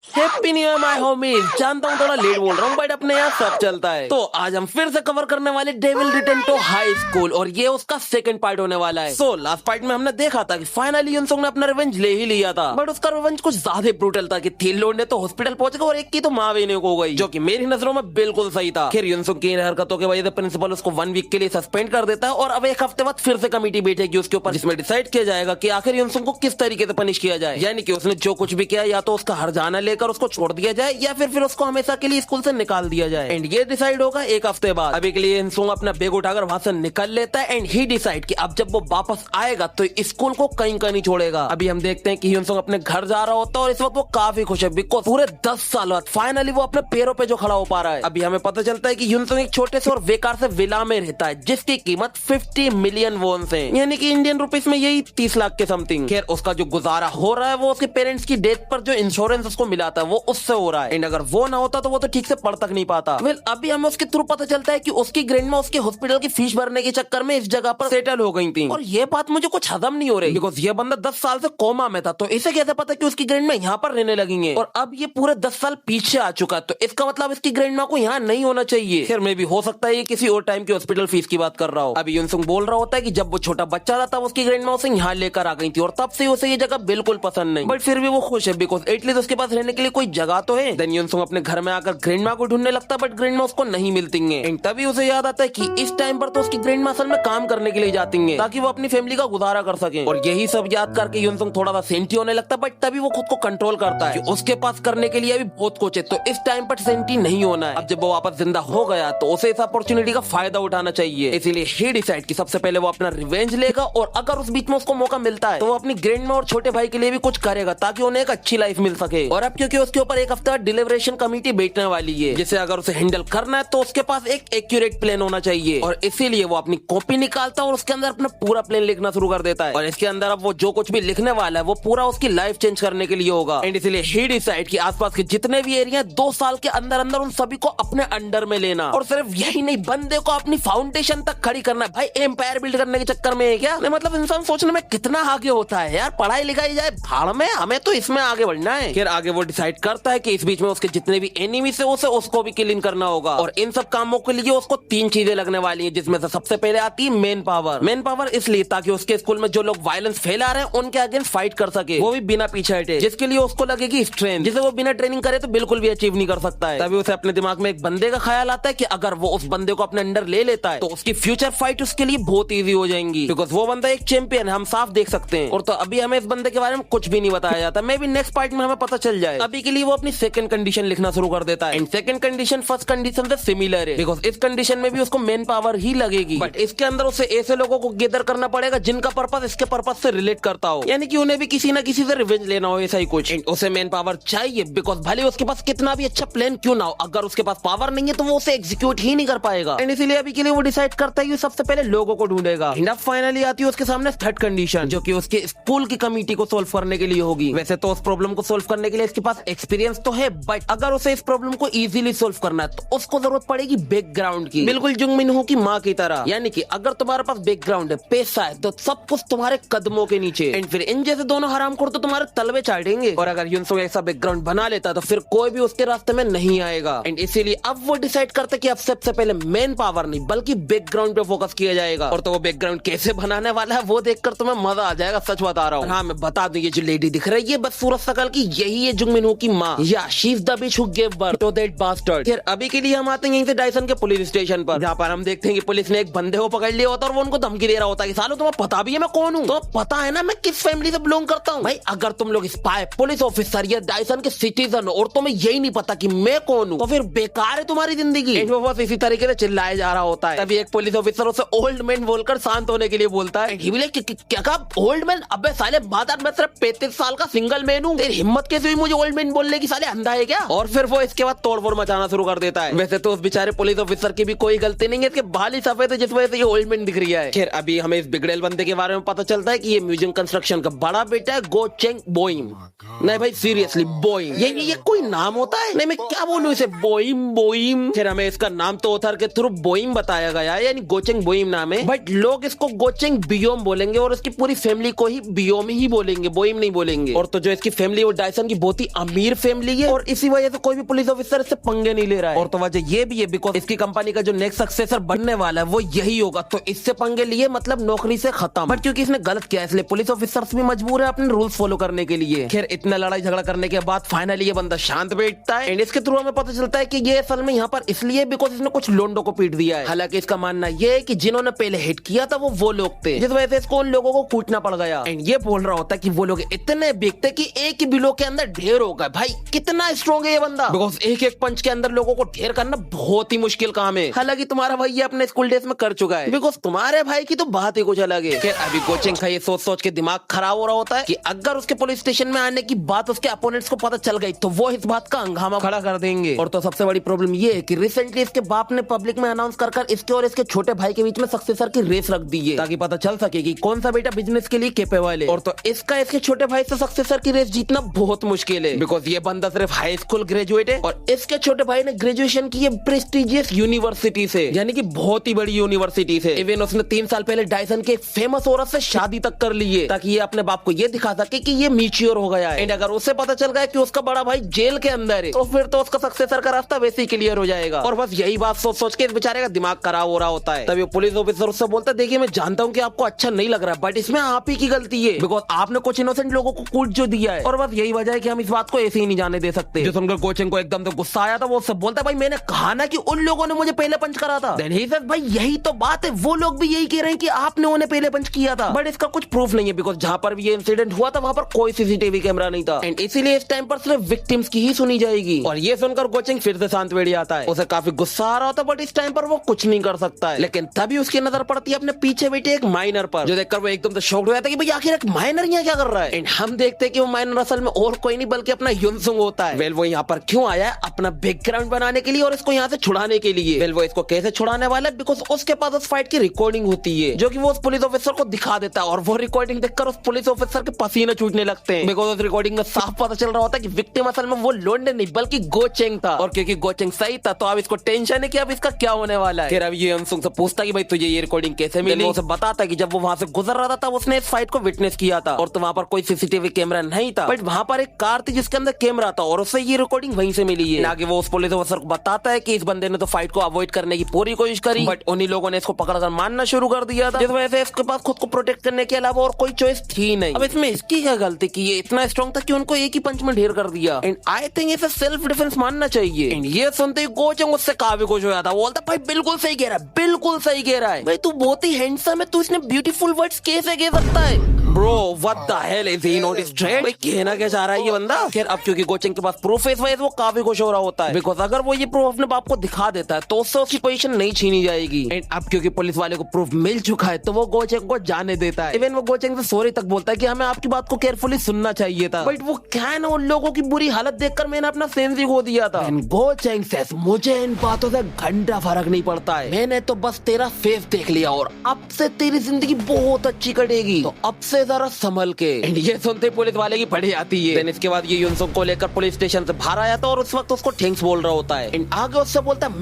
Happy new year my homies. जानता हूँ थोड़ा लेट बोल रहा हूँ बट अपने यहाँ सब चलता है। तो आज हम फिर से कवर करने वाले devil return to high school और ये उसका सेकंड पार्ट होने वाला है। सो लास्ट पार्ट में हमने देखा था कि फाइनली युनसुंग ने अपना रिवेंज ले ही लिया था, बट उसका रिवेंज कुछ ज्यादा ब्रूटल था कि 3 लोग ने तो हॉस्पिटल पहुंच गए और एक की तो माँ भी नहीं हो गई, जो कि मेरी नजरों में बिल्कुल सही था। फिर युनसुंग की हरकतों की वजह से प्रिंसिपल उसको 1 वीक के लिए सस्पेंड कर देता है और अब एक हफ्ते बाद फिर से कमेटी बैठेगी उसके ऊपर, जिसमें डिसाइड किया जाएगा कि आखिर युनसुंग को किस तरीके से पनिश किया जाए। यानी कि उसने जो कुछ भी किया या तो उसका हर्जाना लेकर उसको छोड़ दिया जाए या फिर उसको हमेशा के लिए स्कूल से निकाल दिया जाए। एंड ये डिसाइड होगा एक हफ्ते बाद। अभी के लिए युनसुंग अपना बैग उठाकर वहां से निकल लेता है एंड ही डिसाइड कि अब जब वो वापस आएगा तो स्कूल को कहीं का नहीं छोड़ेगा। अभी हम देखते हैं कि युनसुंग अपने घर जा रहा होता है और इस वक्त वो काफी खुश है बिकॉज पूरे 10 साल बाद फाइनली वो अपने पैरों पे जो खड़ा हो पा रहा है। अभी हमें पता चलता है कि युनसुंग एक छोटे से और बेकार से विला में रहता है जिसकी कीमत 50 मिलियन वॉन्स है, यानी कि इंडियन रुपीस में यही 30 लाख के समथिंग। खैर उसका जो गुजारा हो रहा है वो उसके पेरेंट्स की डेथ पर जो इंश्योरेंस उसको मिला था वो उससे हो रहा है। एंड अगर वो ना होता तो वो तो ठीक से पढ़ तक नहीं पाता। वेल अभी हमें उसके थ्रू पता चलता है कि उसकी ग्रैंडमा उसके हॉस्पिटल की फीस भरने के चक्कर में इस जगह पर सेटल हो गई थी और ये बात मुझे कुछ हजम नहीं हो रही बिकॉज ये बंदा 10 साल से कोमा में था, तो इसे कैसे पता कि उसकी ग्रैंडमा यहाँ पर रहने लगेंगे और अब ये पूरे 10 साल पीछे आ चुका है, तो इसका मतलब इसकी ग्रैंडमा को यहाँ नहीं होना चाहिए। खैर में भी हो सकता है ये किसी और टाइम की हॉस्पिटल फीस की बात कर रहा हो। अभी युनसुंग बोल रहा होता है कि जब वो छोटा बच्चा था तब उसकी ग्रैंडमा उसे यहाँ लेकर आ गई थी और तब से उसे ये जगह बिल्कुल पसंद नहीं, बट फिर भी वो खुश है बिकॉज एटलीस्ट उसके पास रहने के लिए कोई जगह तो है। देन युनसुंग अपने घर में आकर ग्रैंडमा को ढूंढने लगता है बट ग्रैंडमा उसको नहीं मिलती है। एंड तभी उसे याद आता है कि इस टाइम पर तो उसकी ग्रैंडमा असल में काम करने के लिए जाती है ताकि वो अपनी फैमिली का गुजारा कर सके। और यही सब याद करके युनसुंग थोड़ा सा सेंटी होने लगता है बट तभी वो खुद को कंट्रोल करता है कि उसके पास करने के लिए अभी बहुत कुछ है, तो इस टाइम पर सेंटी नहीं होना है। अब जब वो वापस जिंदा हो गया तो उसे इस अपॉर्चुनिटी का फायदा उठाना चाहिए, इसीलिए ही डिसाइड कि सबसे पहले वो अपना रिवेंज लेगा और अगर उस बीच में उसको मौका मिलता है तो वो अपनी ग्रैंडमा और छोटे भाई के लिए भी कुछ करेगा ताकि उन्हें एक अच्छी लाइफ मिल सके। और अब क्योंकि उसके ऊपर एक हफ्ता डिलीवरेशन कमेटी बैठने वाली है जिसे अगर उसे हैंडल करना है तो उसके पास एक एक्यूरेट प्लान होना चाहिए और इसीलिए वो अपनी कॉपी निकालता है और उसके अंदर अपना पूरा प्लान लिखना शुरू कर देता है। और इसके अंदर अब वो जो कुछ भी लिखने वाला है वो पूरा उसकी लाइफ चेंज करने के लिए होगा। एंड इसलिए ही डिसाइड कि आसपास के जितने भी एरिया 2 साल के अंदर अंदर उन सभी को अपने अंडर में लेना और सिर्फ यही नहीं बंदे को अपनी फाउंडेशन तक खड़ी करना है। भाई एम्पायर बिल्ड करने के चक्कर में है क्या? मतलब इंसान सोचने में कितना आगे होता है यार, पढ़ाई लिखाई जाए भाड़ में, हमें तो इसमें आगे बढ़ना है। फिर आगे वो डिसाइड करता है कि इस बीच में उसके जितने भी एनिमी से उसे उसको भी किलिंग करना होगा और इन सब कामों के लिए उसको 3 चीजें लगने वाली है जिसमें से सबसे पहले आती है मेन पावर। मेन पावर इसलिए ताकि उसके स्कूल में जो लोग वायलेंस फैला रहे हैं उनके अगेंस्ट फाइट कर सके, वो भी बिना पीछे हटे, जिसके लिए उसको लगेगी स्ट्रेंथ जिसे वो बिना ट्रेनिंग करे तो बिल्कुल भी अचीव नहीं कर सकता है। तभी उसे अपने दिमाग में एक बंदे का ख्याल आता है कि अगर वो उस बंदे को अपने अंडर ले लेता है तो उसकी फ्यूचर फाइट उसके लिए बहुत ईजी हो जाएंगी बिकॉज वो बंदा एक चैंपियन है, हम साफ देख सकते हैं। और तो अभी हमें इस बंदे के बारे में कुछ भी नहीं बताया जाता, मे भी नेक्स्ट पार्ट में हमें पता चल जाए। अभी के लिए वो अपनी सेकंड कंडीशन लिखना शुरू कर देता है and second condition first condition से सिमिलर है बिकॉज इस कंडीशन में भी उसको मेन पावर ही लगेगी, बट इसके अंदर उसे ऐसे लोगों को गैदर करना पड़ेगा जिनका पर्पस इसके पर्पस से रिलेट करता हो, यानी कि उन्हें भी किसी ना किसी से रिवेंज लेना हो, ऐसा ही कुछ। उसे मेन पावर चाहिए बिकॉज भले उसके पास कितना भी अच्छा प्लान क्यों ना हो, अगर उसके पास पावर नहीं है तो वो उसे एग्जीक्यूट ही नहीं कर पाएगा। एंड इसीलिए अभी के लिए वो डिसाइड करता है कि सबसे पहले लोगों को ढूंढेगा। एंड अब फाइनली आती है उसके सामने थर्ड कंडीशन जो कि उसके स्कूल की कमेटी को सोल्व करने के लिए होगी। वैसे तो उस प्रॉब्लम को सोल्व करने के लिए इसके पास एक्सपीरियंस तो है, बट अगर उसे इस प्रॉब्लम को इजीली सोल्व करना है तो उसको जरूरत पड़ेगी बैकग्राउंड की, बिल्कुल जुंग मिनहो की माँ की तरह। यानी कि अगर तुम्हारे पास बैकग्राउंड है, पैसा है, तो सब कुछ तुम्हारे कदमों के नीचे। एंड फिर इन जैसे दोनों हरामखोर तो तुम्हारे तलवे चाटेंगे और अगर युनसुंग ऐसा बैकग्राउंड बना लेता तो फिर कोई भी उसके रास्ते में नहीं आएगा। एंड इसीलिए अब वो डिसाइड करते कि अब सबसे पहले मेन पावर नहीं बल्कि बैकग्राउंड पे फोकस किया जाएगा। और तो वो बैकग्राउंड कैसे बनाने वाला है वो देखकर तुम्हें मजा आ जाएगा, सच बता रहा हूँ। हाँ मैं बता दूं, ये जो लेडी दिख रही है बस सूरज सकल की यही है जुंग मिनहो की माँ, या she is the bitch who give birth to that bastard. फिर अभी के लिए हम आते हैं यहीं से डायसन के पुलिस स्टेशन पर, जहाँ पर हम देखते हैं कि पुलिस ने एक बंदे को पकड़ लिया होता है और वो उनको धमकी दे रहा होता है कि सालो तुम्हें पता भी है मैं कौन हूँ, तो पता है ना मैं किस फैमिली से बिलोंग करता हूँ। भाई अगर तुम लोग स्पाई, पुलिस ऑफिसर या डायसन के सिटीजन हो और तुम्हें यही नहीं पता कि मैं कौन हूँ तो फिर बेकार है तुम्हारी जिंदगी। वो बस इसी तरीके से चिल्लाया जा रहा होता है। तभी एक पुलिस ऑफिसर उसे ओल्ड मैन बोलकर शांत होने के लिए बोलता है। क्या कहा ओल्ड मैन? अबे साले बात मैं सिर्फ 35 साल का सिंगल मैन हूँ, तेरी हिम्मत कैसे हुई मुझे ओल्ड मैन बोलने की? साले अंधा है क्या? और फिर वो इसके बाद तोड़फोड़ मचाना शुरू कर देता है। वैसे तो उस बेचारे पुलिस ऑफिसर की भी कोई गलती नहीं है, इसके बाल ही सफेद है जिस वजह से ये ओल्ड मैन दिख रही है। खैर अभी हमें इस बिगड़ेल बंदे के बारे में पता चलता है कि ये म्यूजियम कंस्ट्रक्शन का बड़ा बेटा है गो चेंग बोइम। नहीं भाई सीरियसली बोइम, ये कोई नाम होता है? नहीं मैं क्या बोलूं इसे, बोइम। फिर हमें इसका नाम तो ऑथर के थ्रू बोइम बताया गया है, यानी गोचेंग बोइम नाम है, बट लोग इसको गोचेंग बियोम बोलेंगे और इसकी पूरी फैमिली को ही बियोम ही बोलेंगे, बोइम नहीं बोलेंगे। और तो जो इसकी फैमिली वो डायसन की बहुत ही अमीर फैमिली है और इसी वजह से कोई भी पुलिस ऑफिसर इससे पंगे नहीं ले रहा है। और तो वजह ये भी है बिकॉज इसकी कंपनी का जो नेक्स्ट सक्सेसर बनने वाला है वो यही होगा, तो इससे पंगे लिए मतलब नौकरी से खत्म। बट क्योंकि इसने गलत किया इसलिए पुलिस ऑफिसर्स भी मजबूर है अपने रूल्स फॉलो करने के लिए। खैर इतना लड़ाई झगड़ा करने के बाद फाइनली ये बंदा शांत बैठता है एंड इसके थ्रू हमें पता चलता है कि ये असल में यहाँ पर इसलिए बिकॉज इसने कुछ लोंडो को पीट दिया है। हालांकि इसका मानना ये है कि जिन्होंने पहले हिट किया था वो लोग थे, जिस वजह से इसको उन लोगों को कूटना पड़ गया। एंड ये बोल रहा होता है कि वो लोग इतने बिग थे कि एक ही बिलो के अंदर ढेर हो गए। भाई कितना स्ट्रॉन्ग है ये बंदा, बिकॉज एक एक पंच के अंदर लोगों को ढेर करना बहुत ही मुश्किल काम है। हालांकि तुम्हारा भाई ये अपने स्कूल डेज में कर चुका है, बिकॉज तुम्हारे भाई की तो बात ही कुछ अलग है। फिर अभी कोचिंग का ये सोच सोच के दिमाग खराब हो रहा होता है कि अगर उसके पुलिस स्टेशन में आने की बात उसके अपोनेंट्स को पता चल गई तो वो इस बात का हंगामा खड़ा कर देंगे। और तो सबसे बड़ी प्रॉब्लम ये है कि रिसेंटली इसके बाप ने पब्लिक में अनाउंस कर इसके और इसके छोटे भाई के बीच में सक्सेसर की रेस रख दी है ताकि पता चल सके कि कौन सा बेटा बिजनेस के लिए कैपेबल है। और तो इसका इसके छोटे भाई से सक्सेसर की रेस जीतना बहुत मुश्किल है, बिकॉज ये बंदा सिर्फ हाई स्कूल ग्रेजुएट है और इसके छोटे भाई ने ग्रेजुएशन की है प्रेस्टिजियस यूनिवर्सिटी से, यानी कि बहुत ही बड़ी यूनिवर्सिटी से। इवन उसने 3 साल पहले डायसन के फेमस औरत से शादी तक कर ली है ताकि ये अपने बाप को ये दिखा सके कि ये मैच्योर हो गया है। एंड अगर उसे पता चल गया कि उसका बड़ा भाई जेल के अंदर है तो फिर तो उसका सक्सेसर का रास्ता वैसे ही क्लियर हो जाएगा। और बस यही बात सोच सोच के इस बेचारे का दिमाग खराब हो रहा होता है। तभी पुलिस ऑफिसर उससे बोलता है देखिए मैं जानता हूँ कि आपको अच्छा नहीं लग रहा है बट इसमें आप ही की गलती है, बिकॉज आपने कुछ इनोसेंट लोगों को कूट जो दिया है। और बस यही वजह है कि हम इस बात को ऐसे ही नहीं जाने दे सकते। जो सुनकर कोचिंग को एकदम से गुस्सा आया था वो सब बोलता है भाई मैंने कहा ना कि उन लोगों ने मुझे पहले पंच करा था। देन ही सेड भाई यही तो बात है, वो लोग भी यही कह रहे हैं कि आपने उन्हें पहले पंच किया था, बट इसका कुछ प्रूफ नहीं है बिकॉज जहाँ पर भी ये इंसिडेंट हुआ था वहाँ पर कोई सीसीटीवी कैमरा नहीं था एंड इसीलिए इस टाइम पर सिर्फ विक्टिम्स की ही सुनी जाएगी। और ये सुनकर कोचिंग फिर से शांत बैठ जाता है। उसे काफी गुस्सा आ रहा होता बट इस टाइम पर वो कुछ नहीं कर सकता है। लेकिन तभी उसकी नजर पड़ती है अपने पीछे बैठे एक माइनर पर, जो देखकर वो एकदम से शॉक्ड हो जाता है कि भाई आखिर एक माइनर यहाँ क्या कर रहा है। एंड हम देखते हैं कि वो माइनर असल में और कोई नहीं बल्कि अपना युनसुंग होता है। वेल वो यहाँ पर क्यों आया है? अपना बैकग्राउंड बनाने के लिए और इसको यहाँ से छुड़ाने के लिए। वेल वो इसको कैसे छुड़ाने वाला है? बिकॉज उसके पास उस फाइट की रिकॉर्डिंग होती है जो कि वो उस पुलिस ऑफिसर को दिखा देता है और वो रिकॉर्डिंग देखकर उस पुलिस ऑफिसर के पसीने छूटने लगते हैं, बिकॉज उस रिकॉर्डिंग में साफ पता चल रहा होता है कि विक्टिम असल में वो लोंडे नहीं बल्कि गोचेंग था। और क्योंकि गोचेंग सही था तो अब इसको टेंशन है कि अब इसका क्या होने वाला है। फिर अब ये युनसुंग से पूछता कि भाई तुझे ये रिकॉर्डिंग कैसे मिली? वो उसे बताता है कि जब वो वहां से गुजर रहा था तब उसने इस फाइट को विटनेस किया था और तो वहां पर कोई सीसीटीवी कैमरा नहीं था बट वहां पर एक कार थी जिसके अंदर कैमरा था और उससे ये रिकॉर्डिंग वहीं से मिली है। आगे वो उस पुलिस ऑफिसर को बताता है कि इस बंदे ने तो फाइट को अवॉइड करने की पूरी कोशिश करी बट उन्हीं लोगों ने इसको पकड़कर मारना शुरू कर दिया था, जिस वजह से इसके पास खुद को प्रोटेक्ट करने के अलावा और कोई चॉइस थी नहीं। अब इसमें इसकी क्या गलती कि ये इतना स्ट्रॉन्ग था कि उनको एक ही पंच में ढेर कर दिया एंड आई थिंक इसे सेल्फ डिफेंस मानना चाहिए। एंड ये सुनते ही गोचेंग उससे काफी खुश हो जाता, बोलता भाई बिल्कुल सही कह रहा है, बिल्कुल सही कह रहा है भाई, तू बहुत ही हैंडसम है, तू इसने ब्यूटीफुल वर्ड्स कैसे कह सकता है? Bro what the hell is he not straight? भाई कहना क्या चाह रहा है ये बंदा? खैर अब क्योंकि गोचेंग के पास प्रूफ है इस वजह से वो काफी खुश हो रहा होता है, बिकॉज अगर वो ये प्रूफ अपने बाप को दिखा देता है तो उससे उसकी पोजीशन नहीं छीनी जाएगी। एंड अब क्योंकि पुलिस वाले को प्रूफ मिल चुका है तो वो गोचेंग को जाने देता है। इवन वो गोचेंग से सॉरी तक बोलता है कि हमें आपकी बात को केयरफुली सुनना चाहिए था, बट वो क्या है ना उन लोगों की बुरी हालत देखकर मैंने अपना सेंस ही खो दिया था। गोचेंग सेज मुझे इन बातों से घंटा फर्क नहीं पड़ता है, मैंने तो बस तेरा फेस देख लिया और अब से तेरी जिंदगी बहुत अच्छी कटेगी, तो अब से जरा संभल के। एंड ये सुनते पुलिस वाले की पड़ी आती है। देन इसके बाद ये युनसुंग को लेकर पुलिस स्टेशन से बाहर आया था और उस वक्त उसको थैंक्स बोल रहा होता है। एंड आगे उससे बोलता है